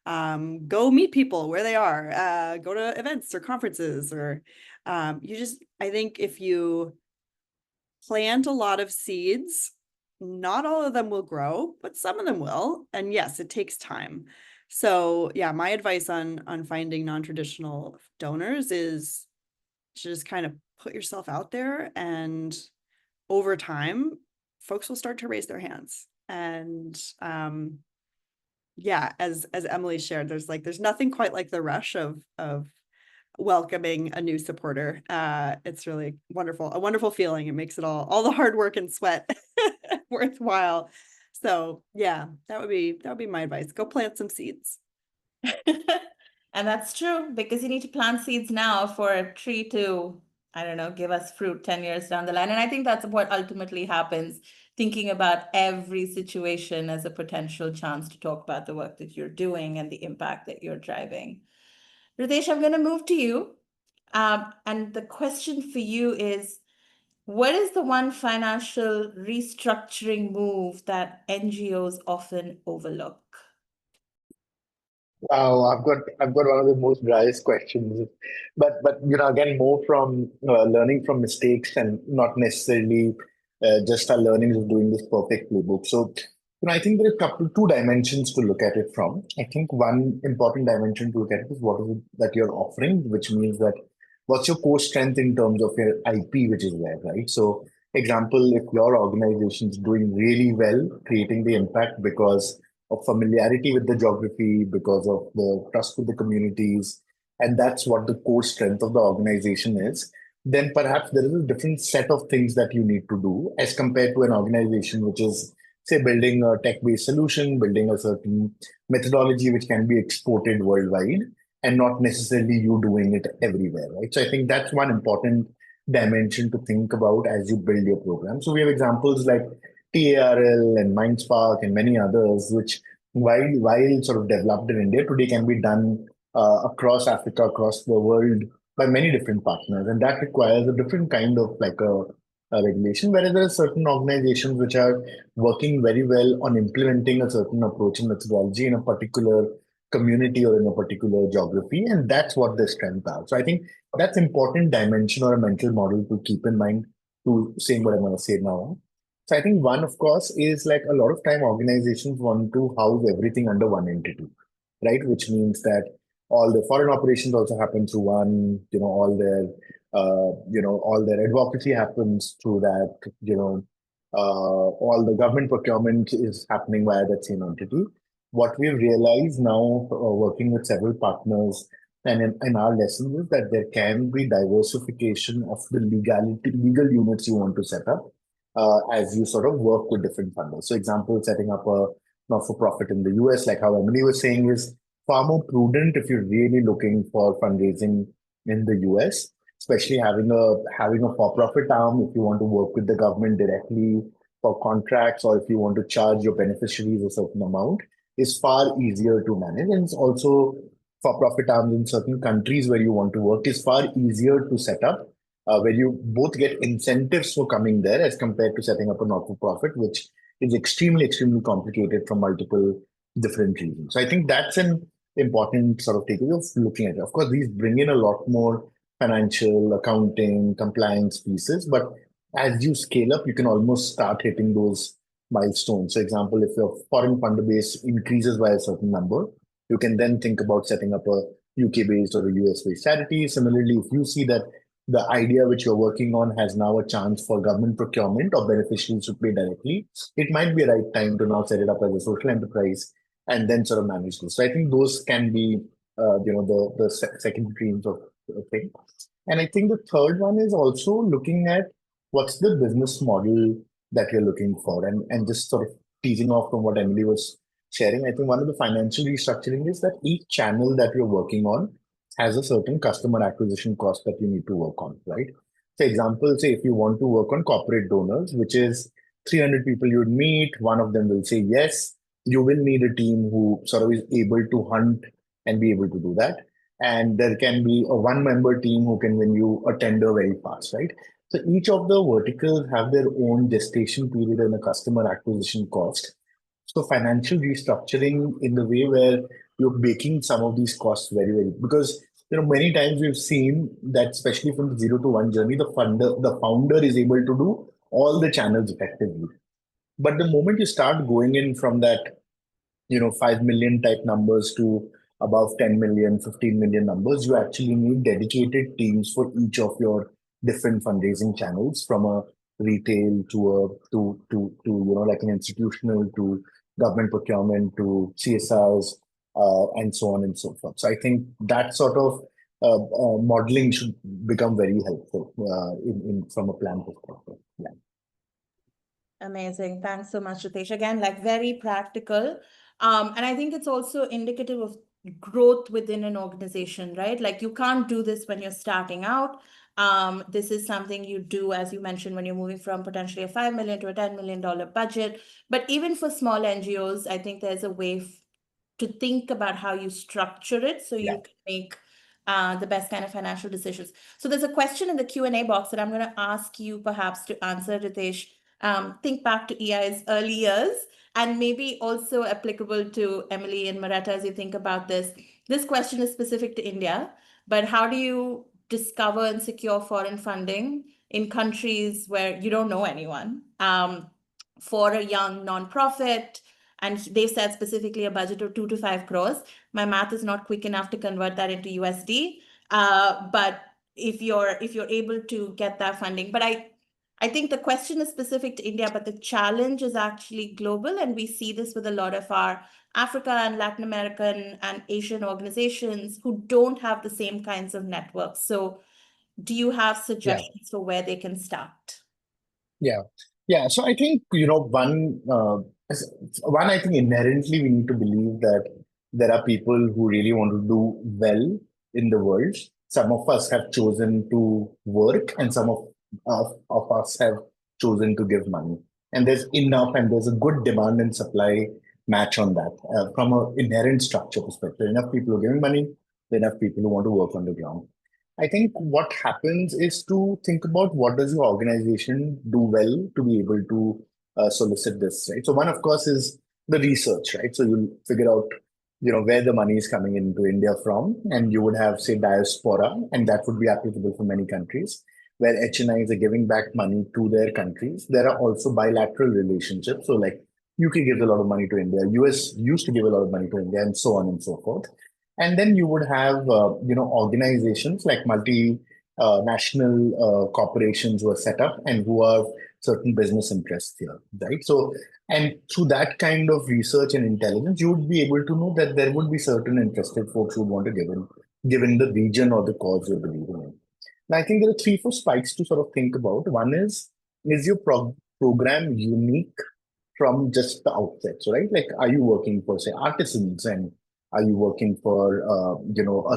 go meet people where they are, go to events or conferences, or I think if you plant a lot of seeds, not all of them will grow, but some of them will. And yes, it takes time. So yeah, my advice on finding non-traditional donors is to just kind of put yourself out there, and over time, folks will start to raise their hands. And yeah, as Emily shared, there's nothing quite like the rush of welcoming a new supporter. It's really wonderful, a wonderful feeling. It makes it all the hard work and sweat worthwhile. So yeah, that would be my advice. Go plant some seeds. And that's true, because you need to plant seeds now for a tree to, I don't know, give us fruit 10 years down the line. And I think that's what ultimately happens, thinking about every situation as a potential chance to talk about the work that you're doing and the impact that you're driving. Ritesh, I'm going to move to you. And the question for you is, what is the one financial restructuring move that NGOs often overlook? Wow, I've got one of the most driest questions, but again, more from learning from mistakes and not necessarily just our learnings of doing this perfect playbook. So, I think there are two dimensions to look at it from. I think one important dimension to look at it is what is it that you're offering, which means that what's your core strength in terms of your IP, which is there, right? So, example, if your organization is doing really well, creating the impact because of familiarity with the geography, because of the trust with the communities, and that's what the core strength of the organization is, then perhaps there is a different set of things that you need to do as compared to an organization which is, say, building a tech-based solution, building a certain methodology which can be exported worldwide, and not necessarily you doing it everywhere, right? So I think that's one important dimension to think about as you build your program. So we have examples like TARL and MindSpark and many others, which while sort of developed in India, today can be done across Africa, across the world by many different partners. And that requires a different kind of like a regulation, whereas there are certain organizations which are working very well on implementing a certain approach and methodology in a particular community or in a particular geography. And that's what their strength are. So I think that's important dimension or a mental model to keep in mind to saying what I'm going to say now. So I think one, of course, is like a lot of time organizations want to house everything under one entity, right? Which means that all the foreign operations also happen through one, all their advocacy happens through that, all the government procurement is happening via that same entity. What we've realized now, working with several partners and in our lessons, is that there can be diversification of the legal units you want to set up. As you sort of work with different funders. So example, setting up a not-for-profit in the US, like how Emily was saying, is far more prudent if you're really looking for fundraising in the US, especially having a for-profit arm if you want to work with the government directly for contracts, or if you want to charge your beneficiaries a certain amount, is far easier to manage. And it's also for-profit arms in certain countries where you want to work is far easier to set up. Where you both get incentives for coming there as compared to setting up a not-for-profit, which is extremely, extremely complicated from multiple different reasons. So I think that's an important sort of takeaway of looking at it. Of course, these bring in a lot more financial, accounting, compliance pieces, but as you scale up, you can almost start hitting those milestones. So example, if your foreign funder base increases by a certain number, you can then think about setting up a UK-based or a US-based charity. Similarly, if you see that the idea which you're working on has now a chance for government procurement or beneficiaries to pay directly, it might be a right time to now set it up as a social enterprise and then sort of manage this. So I think those can be, the second streams of thing. And I think the third one is also looking at what's the business model that you're looking for, and just sort of teasing off from what Emily was sharing. I think one of the financial restructuring is that each channel that you're working on has a certain customer acquisition cost that you need to work on, right? For example, say if you want to work on corporate donors, which is 300 people you'd meet, one of them will say yes, you will need a team who sort of is able to hunt and be able to do that. And there can be a one-member team who can win you a tender very fast, right? So each of the verticals have their own gestation period and a customer acquisition cost. So financial restructuring in the way where you're baking some of these costs very, very, because many times we've seen that, especially from the 0 to 1 journey, the founder is able to do all the channels effectively. But the moment you start going in from that 5 million type numbers to above 10 million, 15 million numbers, you actually need dedicated teams for each of your different fundraising channels, from a retail to like an institutional, to government procurement, to CSRs, and so on and so forth. So I think that sort of modeling should become very helpful in from a plan perspective. Yeah. Amazing. Thanks so much, Ritesh. Again, like very practical. And I think it's also indicative of growth within an organization, right? Like you can't do this when you're starting out. This is something you do, as you mentioned, when you're moving from potentially a $5 million to a $10 million budget. But even for small NGOs, I think there's a way to think about how you structure it so you Yeah. can make the best kind of financial decisions. So there's a question in the Q&A box that I'm going to ask you perhaps to answer, Ritesh. Think back to EI's early years, and maybe also applicable to Emily and Moretta as you think about this. This question is specific to India, but how do you discover and secure foreign funding in countries where you don't know anyone for a young nonprofit? And they've said specifically a budget of 2 to 5 crores. My math is not quick enough to convert that into USD. But if you're able to get that funding, but I think the question is specific to India, but the challenge is actually global. And we see this with a lot of our Africa and Latin American and Asian organizations who don't have the same kinds of networks. So do you have suggestions for where they can start? Yeah. So I think, one, I think inherently we need to believe that there are people who really want to do well in the world. Some of us have chosen to work, and some of us have chosen to give money. And there's enough, and there's a good demand and supply match on that from an inherent structure perspective. Enough people are giving money, enough people who want to work on the ground. I think what happens is to think about what does your organization do well to be able to solicit this, right? So one, of course, is the research, right? So you'll figure out, where the money is coming into India from, and you would have, say, diaspora, and that would be applicable for many countries, where HNIs are giving back money to their countries. There are also bilateral relationships. So like UK gives a lot of money to India, US used to give a lot of money to India, and so on and so forth. And then you would have, organizations like national corporations who are set up and who have certain business interests here, right? So, and through that kind of research and intelligence, you would be able to know that there would be certain interested folks who would want to give in the region or the cause you're believing in. And I think there are 3-4 spikes to sort of think about. One is your program unique from just the outset? So, right, like, are you working for, say, artisans, and are you working for, a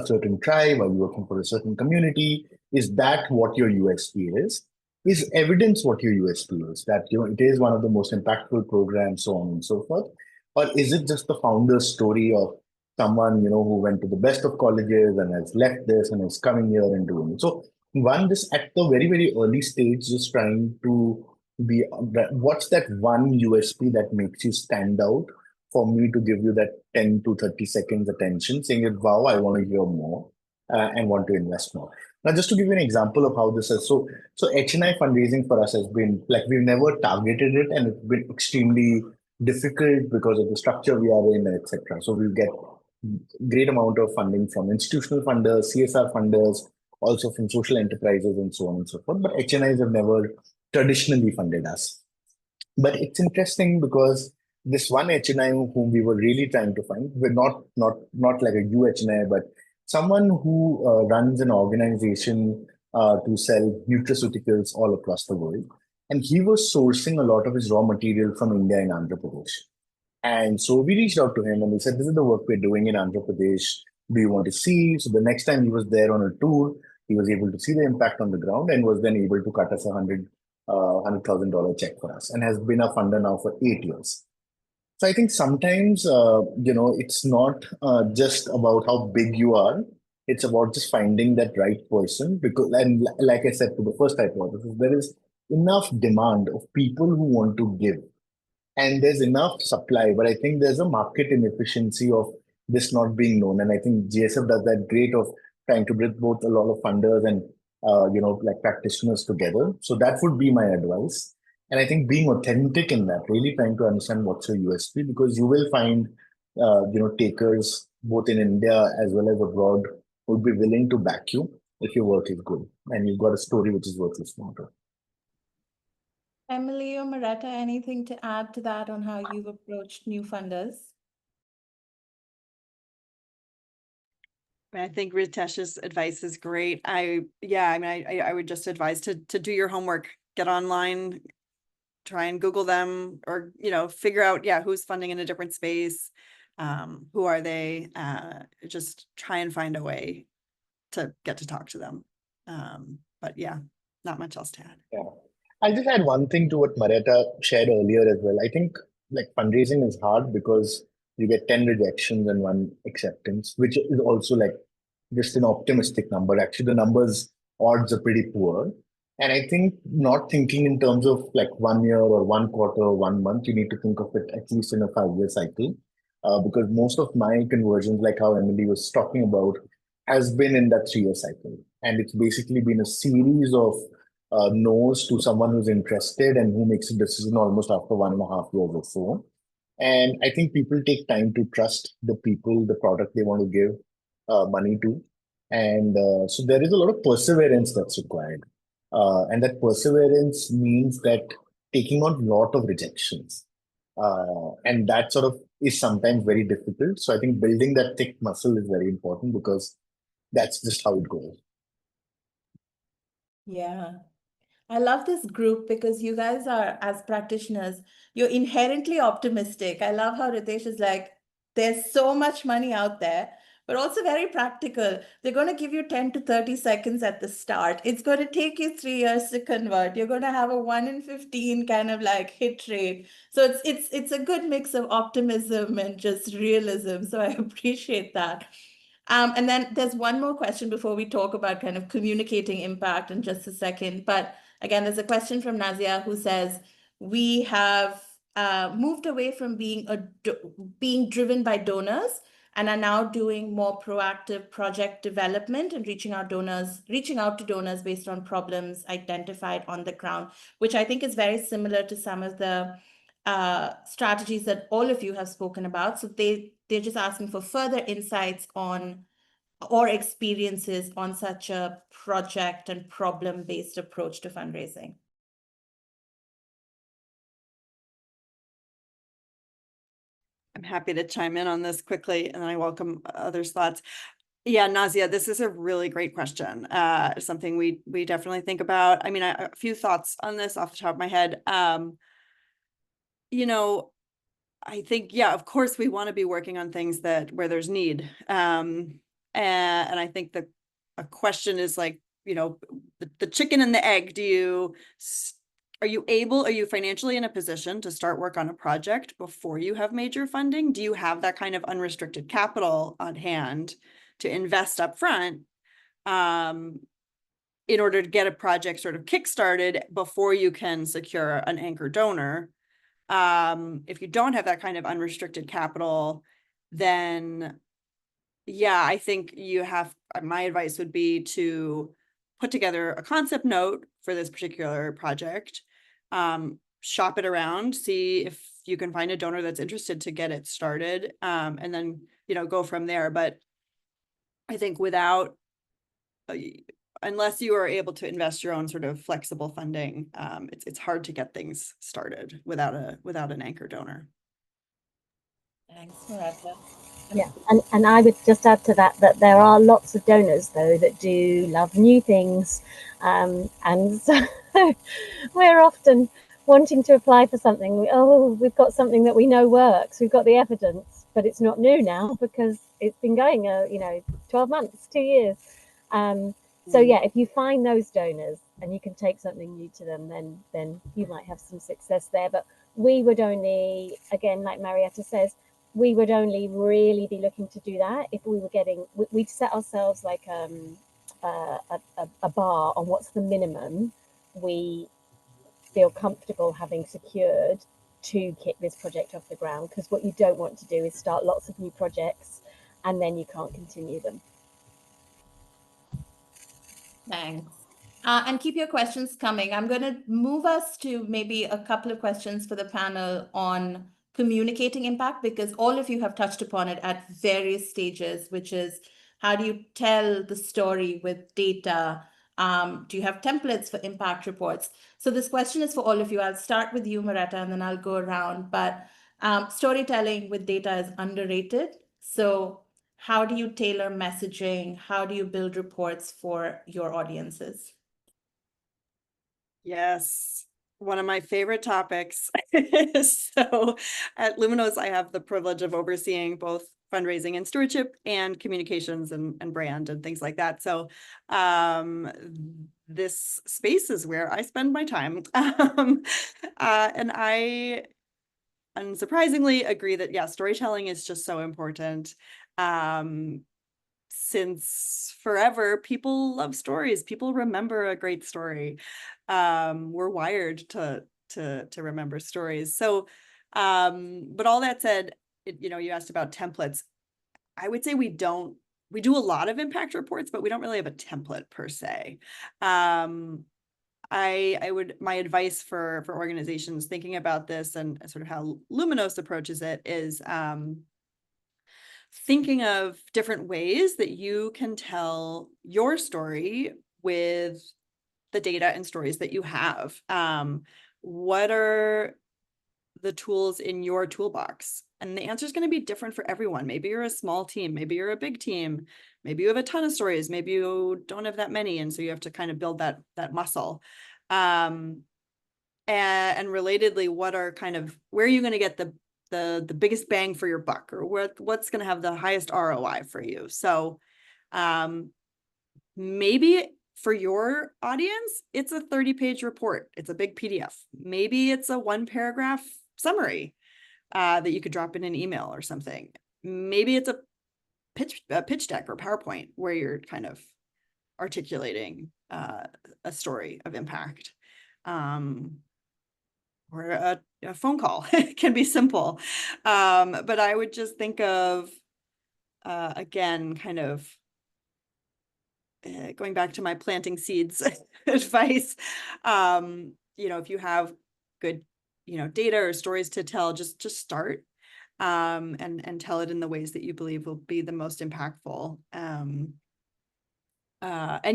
certain tribe? Are you working for a certain community? Is that what your USP is? Is evidence what your USP is? That, it is one of the most impactful programs, so on and so forth? Or is it just the founder's story of someone, who went to the best of colleges and has left this and is coming here and doing it? So one, just at the very, very early stage, just trying to be, what's that one USP that makes you stand out for me to give you that 10 to 30 seconds attention, saying, wow, I want to hear more and want to invest more. Now, just to give you an example of how this is, so HNI fundraising for us has been, like, we've never targeted it, and it's been extremely difficult because of the structure we are in, etc. So we get great amount of funding from institutional funders, CSR funders, also from social enterprises, and so on and so forth. But HNIs have never traditionally funded us. But it's interesting because this one HNI whom we were really trying to find, we're not like a UHNI, but someone who runs an organization to sell nutraceuticals all across the world. And he was sourcing a lot of his raw material from India and Andhra Pradesh. And so we reached out to him and we said, this is the work we're doing in Andhra Pradesh. Do you want to see? So the next time he was there on a tour, he was able to see the impact on the ground and was then able to cut us a $100,000 check for us, and has been a funder now for 8 years. So I think sometimes, it's not just about how big you are. It's about just finding that right person. Because, and like I said, to the first hypothesis, there is enough demand of people who want to give, and there's enough supply. But I think there's a market inefficiency of this not being known. And I think GSF does that great of trying to bring both a lot of funders and like practitioners together. So that would be my advice. And I think being authentic in that, really trying to understand what's your USP, because you will find takers both in India as well as abroad would be willing to back you if your work is good and you've got a story which is worth listening to. Emily or Maretta, anything to add to that on how you've approached new funders? I think Ritesh's advice is great. I would just advise to do your homework, get online, try and Google them, or, figure out, who's funding in a different space. Who are they? Just try and find a way to get to talk to them. But yeah, not much else to add. Yeah. I'll just add one thing to what Maretta shared earlier as well. I think like fundraising is hard because you get 10 rejections and 1 acceptance, which is also like just an optimistic number. Actually, the numbers odds are pretty poor. And I think not thinking in terms of like 1 year or 1 quarter or 1 month, you need to think of it at least in a 5-year cycle. Because most of my conversions, like how Emily was talking about, has been in that 3-year cycle. And it's basically been a series of no's to someone who's interested and who makes a decision almost after 1.5 years or so. And I think people take time to trust the people, the product they want to give money to. And so there is a lot of perseverance that's required. And that perseverance means that taking on a lot of rejections. And that sort of is sometimes very difficult. So I think building that thick muscle is very important because that's just how it goes. Yeah. I love this group because you guys are, as practitioners, you're inherently optimistic. I love how Ritesh is like, there's so much money out there, but also very practical. They're going to give you 10 to 30 seconds at the start. It's going to take you 3 years to convert. You're going to have a 1 in 15 kind of like hit rate. So it's a good mix of optimism and just realism. So I appreciate that. And then there's one more question before we talk about kind of communicating impact in just a second. But again, there's a question from Nazia who says, we have moved away from being driven by donors and are now doing more proactive project development and reaching out to donors based on problems identified on the ground, which I think is very similar to some of the strategies that all of you have spoken about. So they're just asking for further insights on or experiences on such a project and problem-based approach to fundraising. I'm happy to chime in on this quickly, and I welcome others' thoughts. Yeah, Nazia, this is a really great question. Something we definitely think about. I mean, a few thoughts on this off the top of my head. I think, of course, we want to be working on things where there's need. And I think a question is like, the chicken and the egg. Are you financially in a position to start work on a project before you have major funding? Do you have that kind of unrestricted capital on hand to invest up front in order to get a project sort of kickstarted before you can secure an anchor donor? If you don't have that kind of unrestricted capital, then I think my advice would be to put together a concept note for this particular project, shop it around, see if you can find a donor that's interested to get it started, and then, go from there. But I think unless you are able to invest your own sort of flexible funding, it's hard to get things started without an anchor donor. Thanks, Maretta. Yeah, and I would just add to that there are lots of donors though that do love new things, and so we're often wanting to apply for something. We've got something that we know works, we've got the evidence, but it's not new now because it's been going 12 months, 2 years. So if you find those donors and you can take something new to them, then you might have some success there. But we would only, again, like Marietta says, we would only really be looking to do that if we were we'd set ourselves like a bar on what's the minimum we feel comfortable having secured to kick this project off the ground. Because what you don't want to do is start lots of new projects and then you can't continue them. Thanks. And keep your questions coming. I'm going to move us to maybe a couple of questions for the panel on communicating impact? Because all of you have touched upon it at various stages, which is how do you tell the story with data? Do you have templates for impact reports? So this question is for all of you. I'll start with you, Moretta, and then I'll go around. But storytelling with data is underrated. So how do you tailor messaging? How do you build reports for your audiences? Yes, one of my favorite topics. So at Luminos, I have the privilege of overseeing both fundraising and stewardship and communications and brand and things like that. So this space is where I spend my time. And I unsurprisingly agree that, yeah, storytelling is just so important. Since forever, people love stories. People remember a great story. We're wired to remember stories. So, but all that said, you asked about templates. I would say we do a lot of impact reports, but we don't really have a template per se. My advice for organizations thinking about this and sort of how Luminos approaches it is, thinking of different ways that you can tell your story with the data and stories that you have. What are the tools in your toolbox? And the answer is going to be different for everyone. Maybe you're a small team, maybe you're a big team, maybe you have a ton of stories, maybe you don't have that many, and so you have to kind of build that muscle. And relatedly, where are you going to get the biggest bang for your buck, or what's going to have the highest ROI for you? So maybe for your audience, it's a 30-page report. It's a big PDF. Maybe it's a 1-paragraph summary that you could drop in an email or something. Maybe it's a pitch deck or PowerPoint where you're kind of articulating a story of impact. Or a phone call. It can be simple. But I would just think of, again, kind of going back to my planting seeds advice. If you have good, data or stories to tell, just start and tell it in the ways that you believe will be the most impactful. And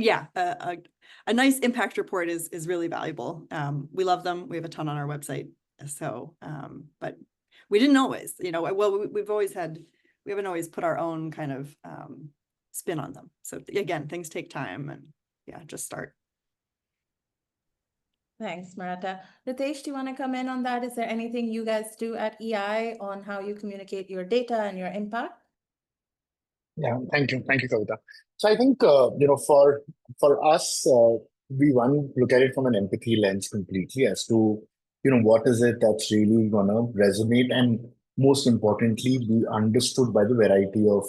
yeah, a nice impact report is really valuable. We love them. We have a ton on our website. So, but we didn't always, we haven't always put our own kind of spin on them. So again, things take time, and yeah, just start. Thanks, Moretta. Ritesh, do you want to come in on that? Is there anything you guys do at EI on how you communicate your data and your impact? Yeah, thank you, Kavita. So I think for us, we look at it from an empathy lens completely as to what is it that's really gonna resonate, and most importantly, be understood by the variety of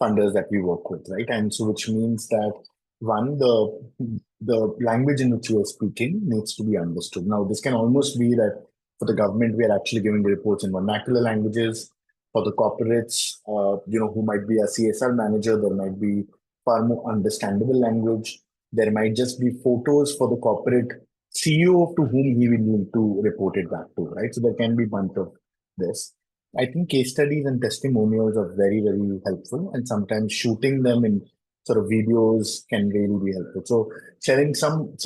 funders that we work with, right? And so which means that one, the language in which you are speaking needs to be understood. Now, this can almost be that for the government, we are actually giving the reports in vernacular languages. For the corporates, who might be a CSR manager, there might be far more understandable language. There might just be photos for the corporate CEO to whom he will need to report it back to, right? So there can be a bunch of this. I think case studies and testimonials are very, very helpful, and sometimes shooting them in sort of videos can really be helpful. So sharing some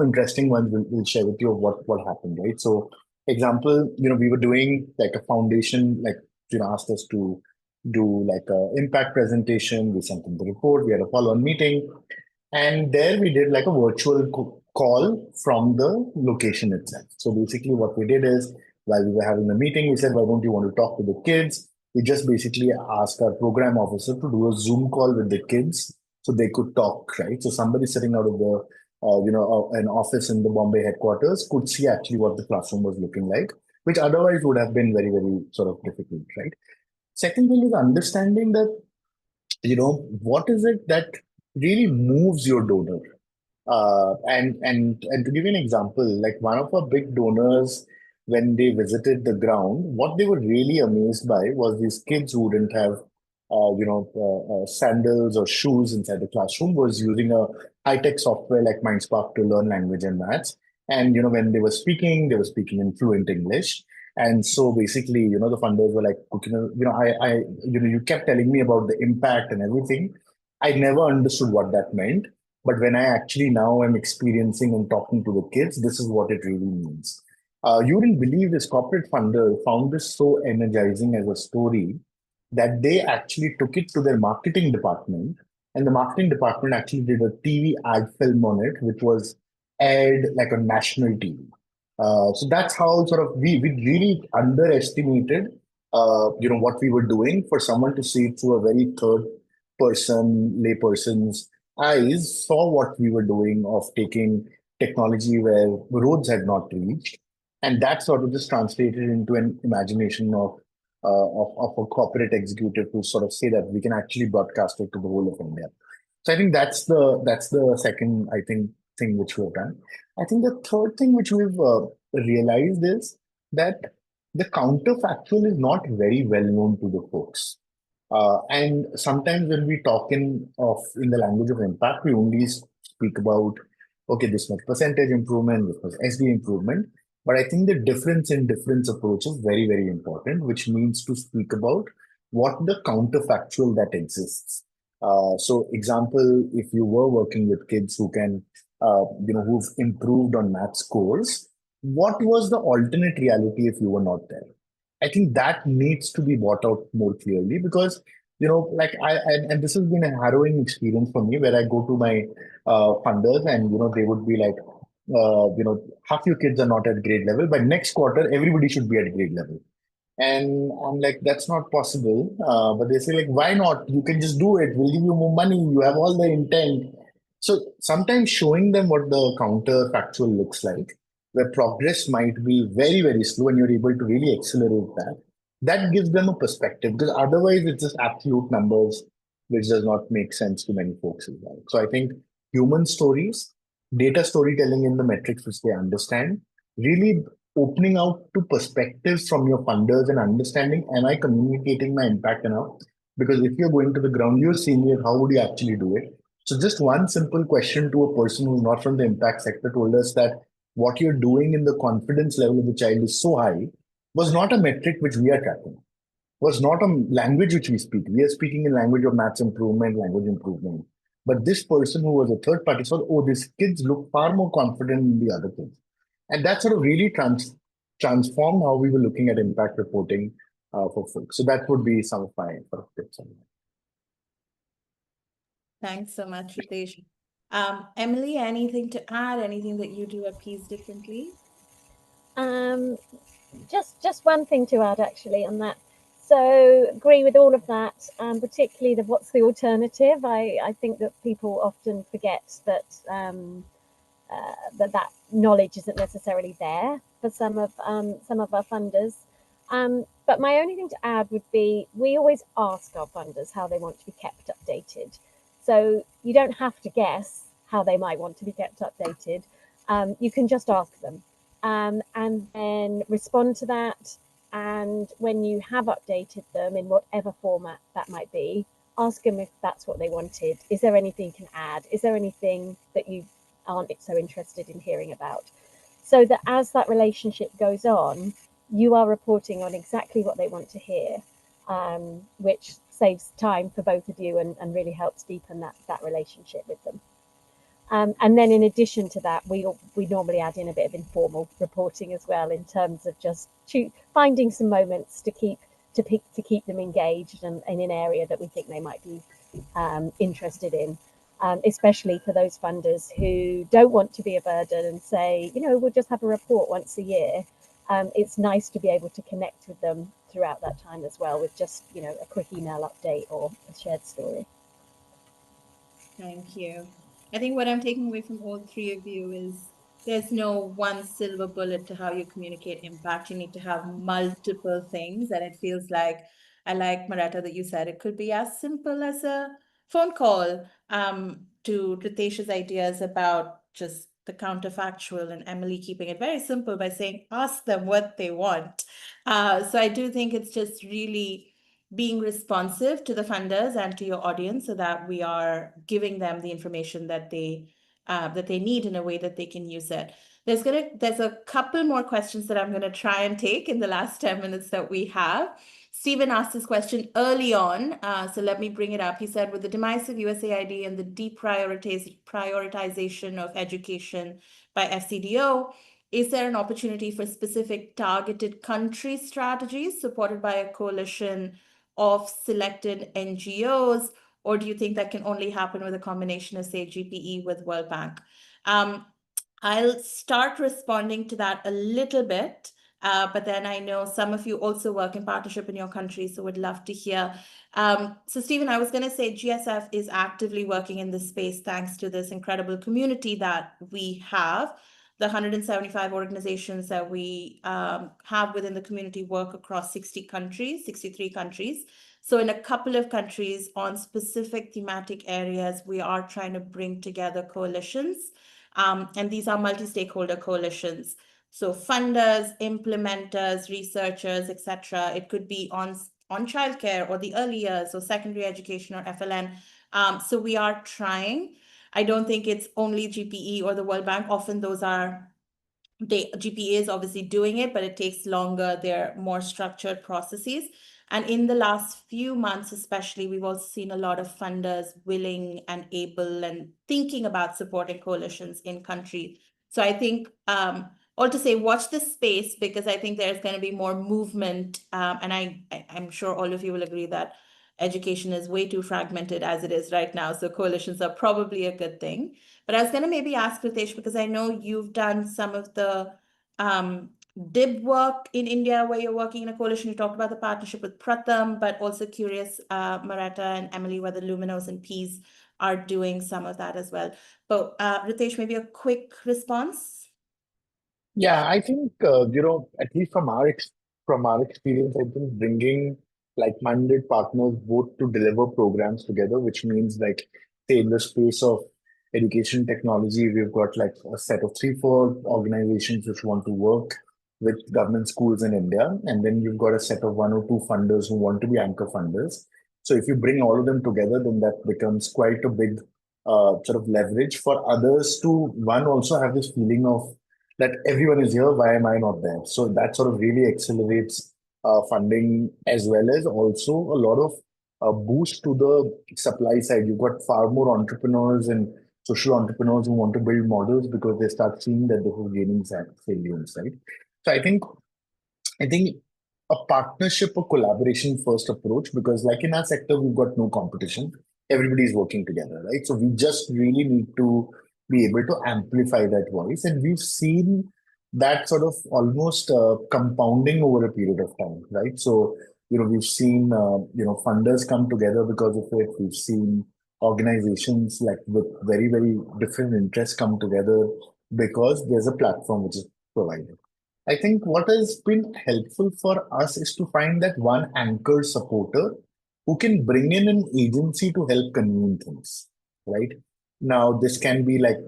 interesting ones we'll share with you of what happened, right? So example, we were doing like a foundation, asked us to do like a impact presentation. We sent them the report. We had a follow-on meeting, and there we did like a virtual call from the location itself. So basically what we did is, while we were having the meeting, we said, why don't you want to talk to the kids? We just basically asked our program officer to do a Zoom call with the kids so they could talk, right? So somebody sitting out of the, an office in the Bombay headquarters could see actually what the classroom was looking like, which otherwise would have been very, very sort of difficult, right? Second thing is understanding that, what is it that really moves your donor? And to give you an example, like one of our big donors, when they visited the ground, what they were really amazed by was these kids who didn't have, sandals or shoes inside the classroom was using a high-tech software like Mindspark to learn language and maths. And, when they were speaking in fluent English. And so basically, the funders were like, you kept telling me about the impact and everything. I never understood what that meant. But when I actually now am experiencing and talking to the kids, this is what it really means. You wouldn't believe this corporate funder found this so energizing as a story that they actually took it to their marketing department. And the marketing department actually did a TV ad film on it, which was aired like on national TV. So that's how sort of we really underestimated what we were doing. For someone to see it through a very third person, layperson's eyes, saw what we were doing of taking technology where roads had not reached, and that sort of just translated into an imagination of a corporate executive to sort of say that we can actually broadcast it to the whole of India. So I think that's the second, I think, thing which we've done. I think the third thing which we've realized is that the counterfactual is not very well known to the folks. And sometimes when we talk in the language of impact, we only speak about, okay, this much percentage improvement, this much SD improvement. But I think the difference in difference approach is very, very important, which means to speak about what the counterfactual that exists. So example, if you were working with kids who can, who've improved on math scores, what was the alternate reality if you were not there? I think that needs to be brought out more clearly because, like and this has been a harrowing experience for me where I go to my funders and, they would be like, half your kids are not at grade level. By next quarter, everybody should be at grade level. And I'm like, that's not possible. But they say, like, why not? You can just do it. We'll give you more money. You have all the intent. So sometimes showing them what the counterfactual looks like, where progress might be very, very slow and you're able to really accelerate that, that gives them a perspective because otherwise it's just absolute numbers, which does not make sense to many folks as well. So I think human stories, data storytelling in the metrics which they understand, really opening out to perspectives from your funders and understanding, am I communicating my impact enough? Because if you're going to the ground, you're seeing it, how would you actually do it? So just one simple question to a person who's not from the impact sector told us that what you're doing in the confidence level of the child is so high was not a metric which we are tracking, was not a language which we speak. We are speaking in language of maths improvement, language improvement. But this person who was a third party said, oh, these kids look far more confident than the other kids. And that sort of really transformed how we were looking at impact reporting for folks. So that would be some of my sort of tips on that. Thanks so much, Ritesh. Emily, anything to add? Anything that you do at Peas differently? Just one thing to add actually on that. So agree with all of that, particularly the what's the alternative. I think that people often forget that that knowledge isn't necessarily there for some of our funders. But my only thing to add would be we always ask our funders how they want to be kept updated. So you don't have to guess how they might want to be kept updated. You can just ask them and then respond to that. And when you have updated them in whatever format that might be, ask them if that's what they wanted. Is there anything you can add? Is there anything that you aren't so interested in hearing about? So that as that relationship goes on, you are reporting on exactly what they want to hear, which saves time for both of you and really helps deepen that relationship with them. And then in addition to that, we normally add in a bit of informal reporting as well in terms of just finding some moments to keep them engaged and in an area that we think they might be interested in, especially for those funders who don't want to be a burden and say, we'll just have a report once a year. It's nice to be able to connect with them throughout that time as well with just, a quick email update or a shared story. Thank you. I think what I'm taking away from all three of you is there's no one silver bullet to how you communicate impact. You need to have multiple things. And it feels like, I like, Maratha, that you said it could be as simple as a phone call to Ritesh's ideas about just the counterfactual, and Emily keeping it very simple by saying, ask them what they want. So I do think it's just really being responsive to the funders and to your audience so that we are giving them the information that they that they need in a way that they can use it. There's a couple more questions that I'm gonna try and take in the last 10 minutes that we have. Stephen asked this question early on, so let me bring it up. He said, with the demise of USAID and the deprioritization of education by FCDO, is there an opportunity for specific targeted country strategies supported by a coalition of selected NGOs? Or do you think that can only happen with a combination of, say, GPE with World Bank? I'll start responding to that a little bit. But then I know some of you also work in partnership in your country, so would love to hear. So Stephen, I was going to say GSF is actively working in this space thanks to this incredible community that we have. The 175 organizations that we have within the community work across 63 countries. So in a couple of countries on specific thematic areas, we are trying to bring together coalitions. And these are multi-stakeholder coalitions. So funders, implementers, researchers, etc. It could be on childcare or the early years or secondary education or FLN. So we are trying. I don't think it's only GPE or the World Bank. Often those are, GPE is obviously doing it, but it takes longer. They're more structured processes. And in the last few months, especially, we've also seen a lot of funders willing and able and thinking about supporting coalitions in country. So I think, or to say, watch this space, because I think there's going to be more movement. And I'm sure all of you will agree that education is way too fragmented as it is right now. So coalitions are probably a good thing. But I was going to maybe ask Ritesh, because I know you've done some of the DIB work in India where you're working in a coalition. You talked about the partnership with Pratham, but also curious, Maretta and Emily, whether Luminos and Peace are doing some of that as well. But Ritesh, maybe a quick response. Yeah, I think at least from our experience, I think bringing like-minded partners both to deliver programs together, which means like say in the space of education technology, we've got like a set of 3-4 organizations which want to work with government schools in India, and then you've got a set of 1 or 2 funders who want to be anchor funders. So if you bring all of them together, then that becomes quite a big sort of leverage for others to also have this feeling of that everyone is here, why am I not there? So that sort of really accelerates funding, as well as also a lot of boost to the supply side. You've got far more entrepreneurs and social entrepreneurs who want to build models because they start seeing that this is gaining salience, right? So I think a partnership or collaboration first approach, because like in our sector, we've got no competition. Everybody's working together, right? So we just really need to be able to amplify that voice. And we've seen that sort of almost compounding over a period of time, right? So, we've seen, funders come together because of it. We've seen organizations like with very, very different interests come together because there's a platform which is provided. I think what has been helpful for us is to find that one anchor supporter who can bring in an agency to help convene things, right? Now, this can be like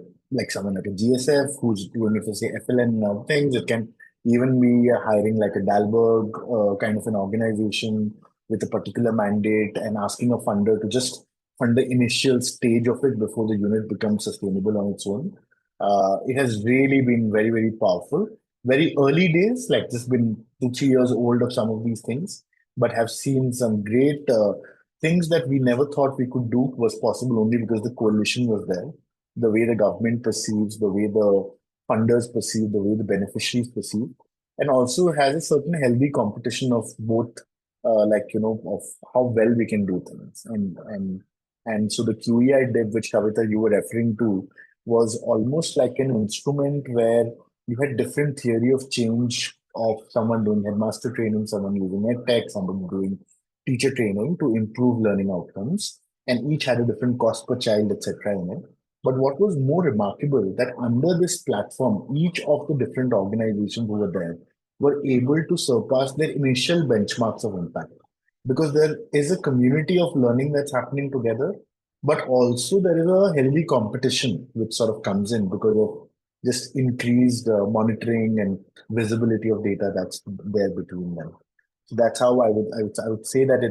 someone like a GSF who's doing it for say FLN things. It can even be hiring like a Dalberg kind of an organization with a particular mandate and asking a funder to just fund the initial stage of it before the unit becomes sustainable on its own. It has really been very, very powerful. Very early days, like just been 2-3 years old of some of these things, but have seen some great things that we never thought we could do was possible only because the coalition was there. The way the government perceives, the way the funders perceive, the way the beneficiaries perceive, and also has a certain healthy competition of both, of how well we can do things. And so the QEI DIB, which Kavita you were referring to, was almost like an instrument where you had different theory of change of someone doing headmaster training, someone using EdTech, someone doing teacher training to improve learning outcomes, and each had a different cost per child, etc. in it. But what was more remarkable that under this platform, each of the different organizations who were there were able to surpass their initial benchmarks of impact, because there is a community of learning that's happening together, but also there is a healthy competition which sort of comes in because of just increased monitoring and visibility of data that's there between them. So that's how I would say that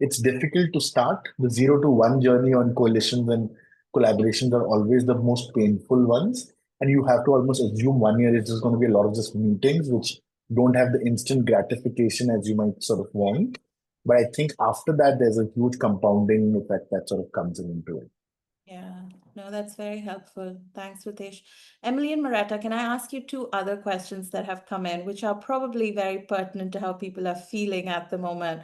it's difficult to start the 0 to 1 journey on coalitions and collaborations are always the most painful ones. And you have to almost assume 1 year is just going to be a lot of just meetings, which don't have the instant gratification as you might sort of want. But I think after that, there's a huge compounding effect that sort of comes into it. Yeah, no, that's very helpful. Thanks, Ritesh. Emily and Moretta, can I ask you two other questions that have come in, which are probably very pertinent to how people are feeling at the moment?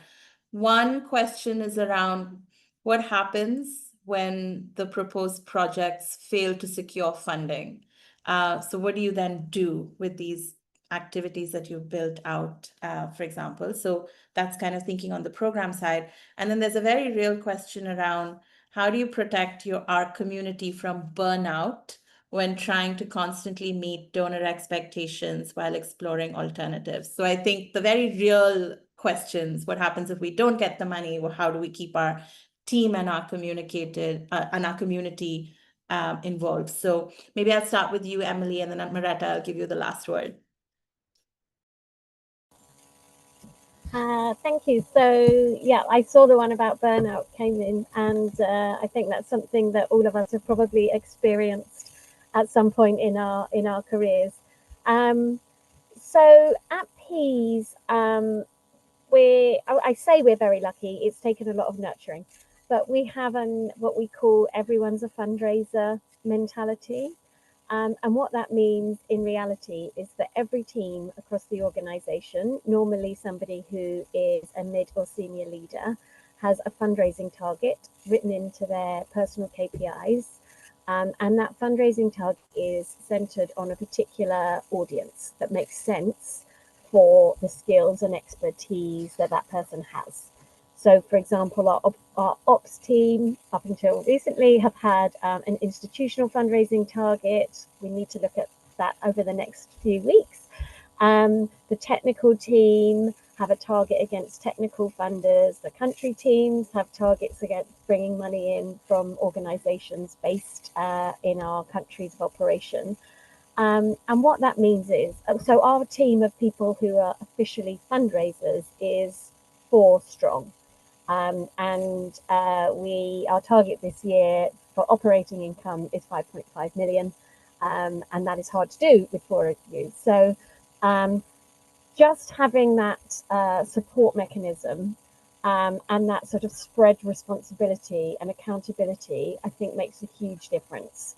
One question is around what happens when the proposed projects fail to secure funding? So what do you then do with these activities that you've built out, for example? So that's kind of thinking on the program side. And then there's a very real question around how do you protect our community from burnout when trying to constantly meet donor expectations while exploring alternatives? So I think the very real questions, what happens if we don't get the money? Well, how do we keep our team and our community involved? So maybe I'll start with you, Emily, and then Moretta, I'll give you the last word. Thank you. So yeah, I saw the one about burnout came in, and I think that's something that all of us have probably experienced at some point in our careers. So at Peas, I say we're very lucky. It's taken a lot of nurturing, but we have what we call everyone's a fundraiser mentality. And what that means in reality is that every team across the organization, normally somebody who is a mid or senior leader, has a fundraising target written into their personal KPIs. And that fundraising target is centered on a particular audience that makes sense for the skills and expertise that that person has. So, for example, our ops team, up until recently, have had an institutional fundraising target. We need to look at that over the next few weeks. The technical team have a target against technical funders. The country teams have targets against bringing money in from organizations based in our countries of operation. And what that means is, so our team of people who are officially fundraisers is 4 strong. Our target this year for operating income is 5.5 million, and that is hard to do with 4 of you. So just having that support mechanism and that sort of spread responsibility and accountability, I think makes a huge difference.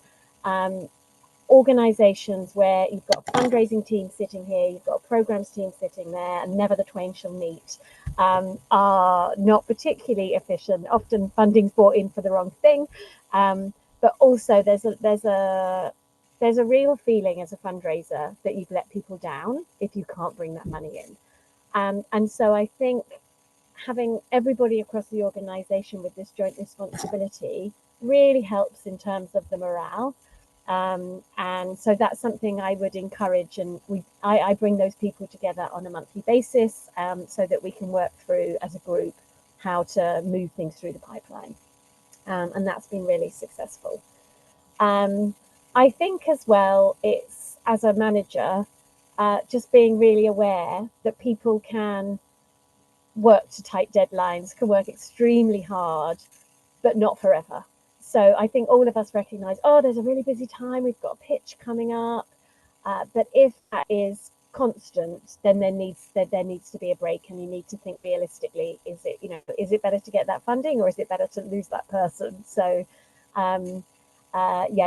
Organizations where you've got a fundraising team sitting here, you've got a programs team sitting there, and never the twain shall meet, are not particularly efficient. Often funding's brought in for the wrong thing, but also there's a real feeling as a fundraiser that you've let people down if you can't bring that money in. And so I think having everybody across the organization with this joint responsibility really helps in terms of the morale. And so that's something I would encourage, and I bring those people together on a monthly basis so that we can work through as a group how to move things through the pipeline, and that's been really successful. I think as well, it's, as a manager, just being really aware that people can work to tight deadlines, can work extremely hard, but not forever. So I think all of us recognize, oh, there's a really busy time, we've got a pitch coming up. But if that is constant, then there needs to be a break, and you need to think realistically, is it better to get that funding, or is it better to lose that person? So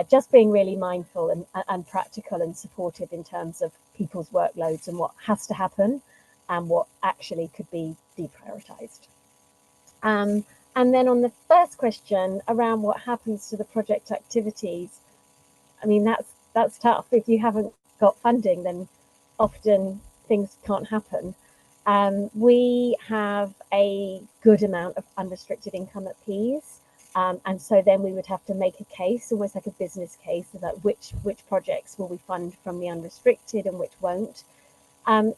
just being really mindful and practical and supportive in terms of people's workloads and what has to happen and what actually could be deprioritized. And then on the first question around what happens to the project activities, I mean, that's tough. If you haven't got funding, then often things can't happen. We have a good amount of unrestricted income at Peas. And so then we would have to make a case, almost like a business case, about which projects will we fund from the unrestricted and which won't.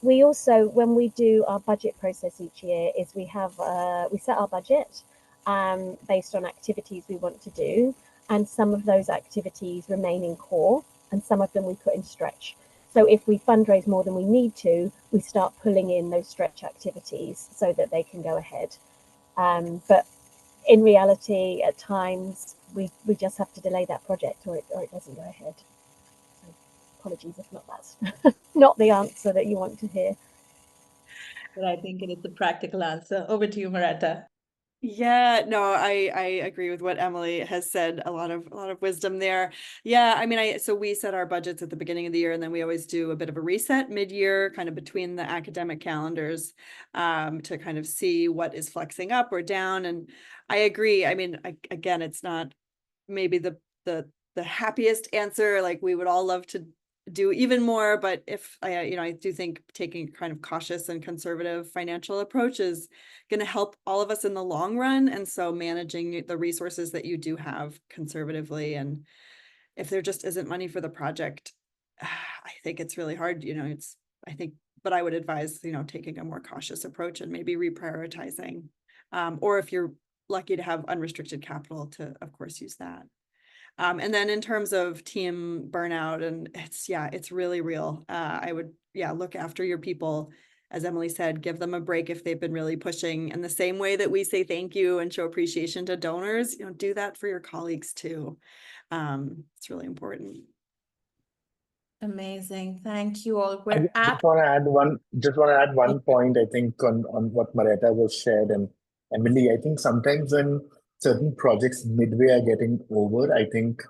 We also, when we do our budget process each year, is we set our budget based on activities we want to do, and some of those activities remain in core, and some of them we put in stretch. So if we fundraise more than we need to, we start pulling in those stretch activities so that they can go ahead. But in reality, at times, we just have to delay that project or it doesn't go ahead. So apologies if not that's not the answer that you want to hear. But I think it is the practical answer. Over to you, Maretta. Yeah, no, I agree with what Emily has said. A lot of wisdom there. Yeah, I mean, so we set our budgets at the beginning of the year, and then we always do a bit of a reset mid-year, kind of between the academic calendars, to kind of see what is flexing up or down. And I agree. I mean, again, it's not maybe the happiest answer. Like we would all love to do even more, but if I do think taking kind of cautious and conservative financial approach is going to help all of us in the long run. And so managing the resources that you do have conservatively, and if there just isn't money for the project, I think it's really hard, but I would advise, taking a more cautious approach and maybe reprioritizing, or if you're lucky to have unrestricted capital, to of course use that. And then in terms of team burnout, and it's really real. I would, look after your people. As Emily said, give them a break if they've been really pushing. And the same way that we say thank you and show appreciation to donors, do that for your colleagues too. It's really important. Amazing. Thank you all. I We're at just want to add one point, I think, on what Maretta was shared. And Emily, I think sometimes when certain projects midway are getting over, I think,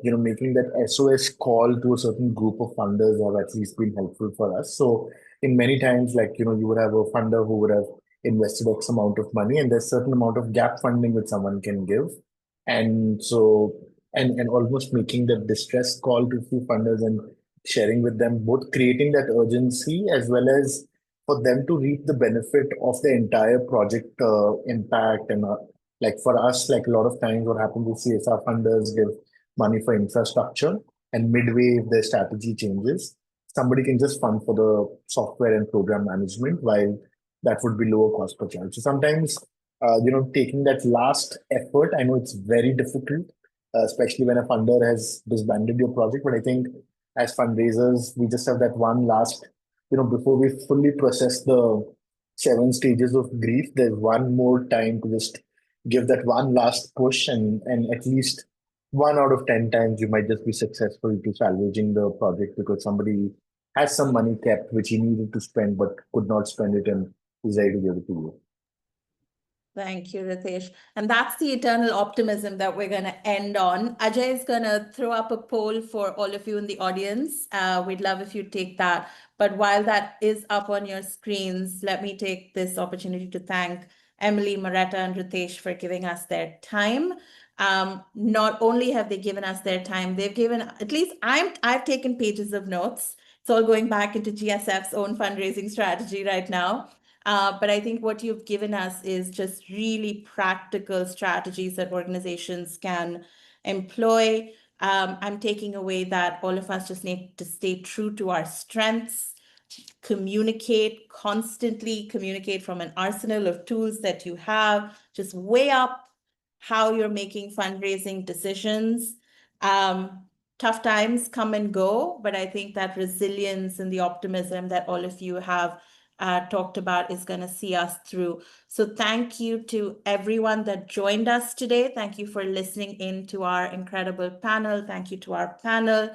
making that SOS call to a certain group of funders have at least been helpful for us. So in many times, like, you would have a funder who would have invested X amount of money, and there's certain amount of gap funding which someone can give. And so, and almost making that distress call to a few funders and sharing with them, both creating that urgency as well as for them to reap the benefit of the entire project impact. And like for us, like a lot of times what happens is CSR funders give money for infrastructure, and midway if their strategy changes, somebody can just fund for the software and program management, while that would be lower cost per child. So sometimes, taking that last effort, I know it's very difficult, especially when a funder has disbanded your project, but I think as fundraisers, we just have that one last, before we fully process the 7 stages of grief, there's one more time to just give that one last push, and at least 1 out of 10 times you might just be successful to salvaging the project because somebody has some money kept which he needed to spend but could not spend it and is ready to give it to you. Thank you, Ritesh. And that's the eternal optimism that we're going to end on. Ajay is going to throw up a poll for all of you in the audience. We'd love if you take that. But while that is up on your screens, let me take this opportunity to thank Emily, Maretta, and Ritesh for giving us their time. Not only have they given us their time, they've given, at least I've taken pages of notes. It's all going back into GSF's own fundraising strategy right now. But I think what you've given us is just really practical strategies that organizations can employ. I'm taking away that all of us just need to stay true to our strengths, constantly communicate from an arsenal of tools that you have, just weigh up how you're making fundraising decisions. Tough times come and go, but I think that resilience and the optimism that all of you have talked about is going to see us through. So thank you to everyone that joined us today. Thank you for listening in to our incredible panel. Thank you to our panel.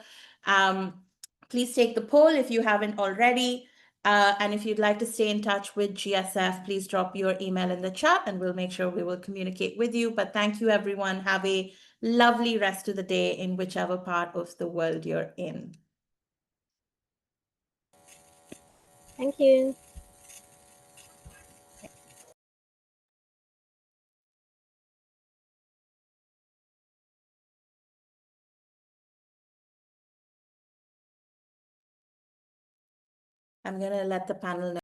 Please take the poll if you haven't already. And if you'd like to stay in touch with GSF, please drop your email in the chat and we'll make sure we will communicate with you. But thank you, everyone. Have a lovely rest of the day in whichever part of the world you're in. Thank you. I'm going to let the panel know.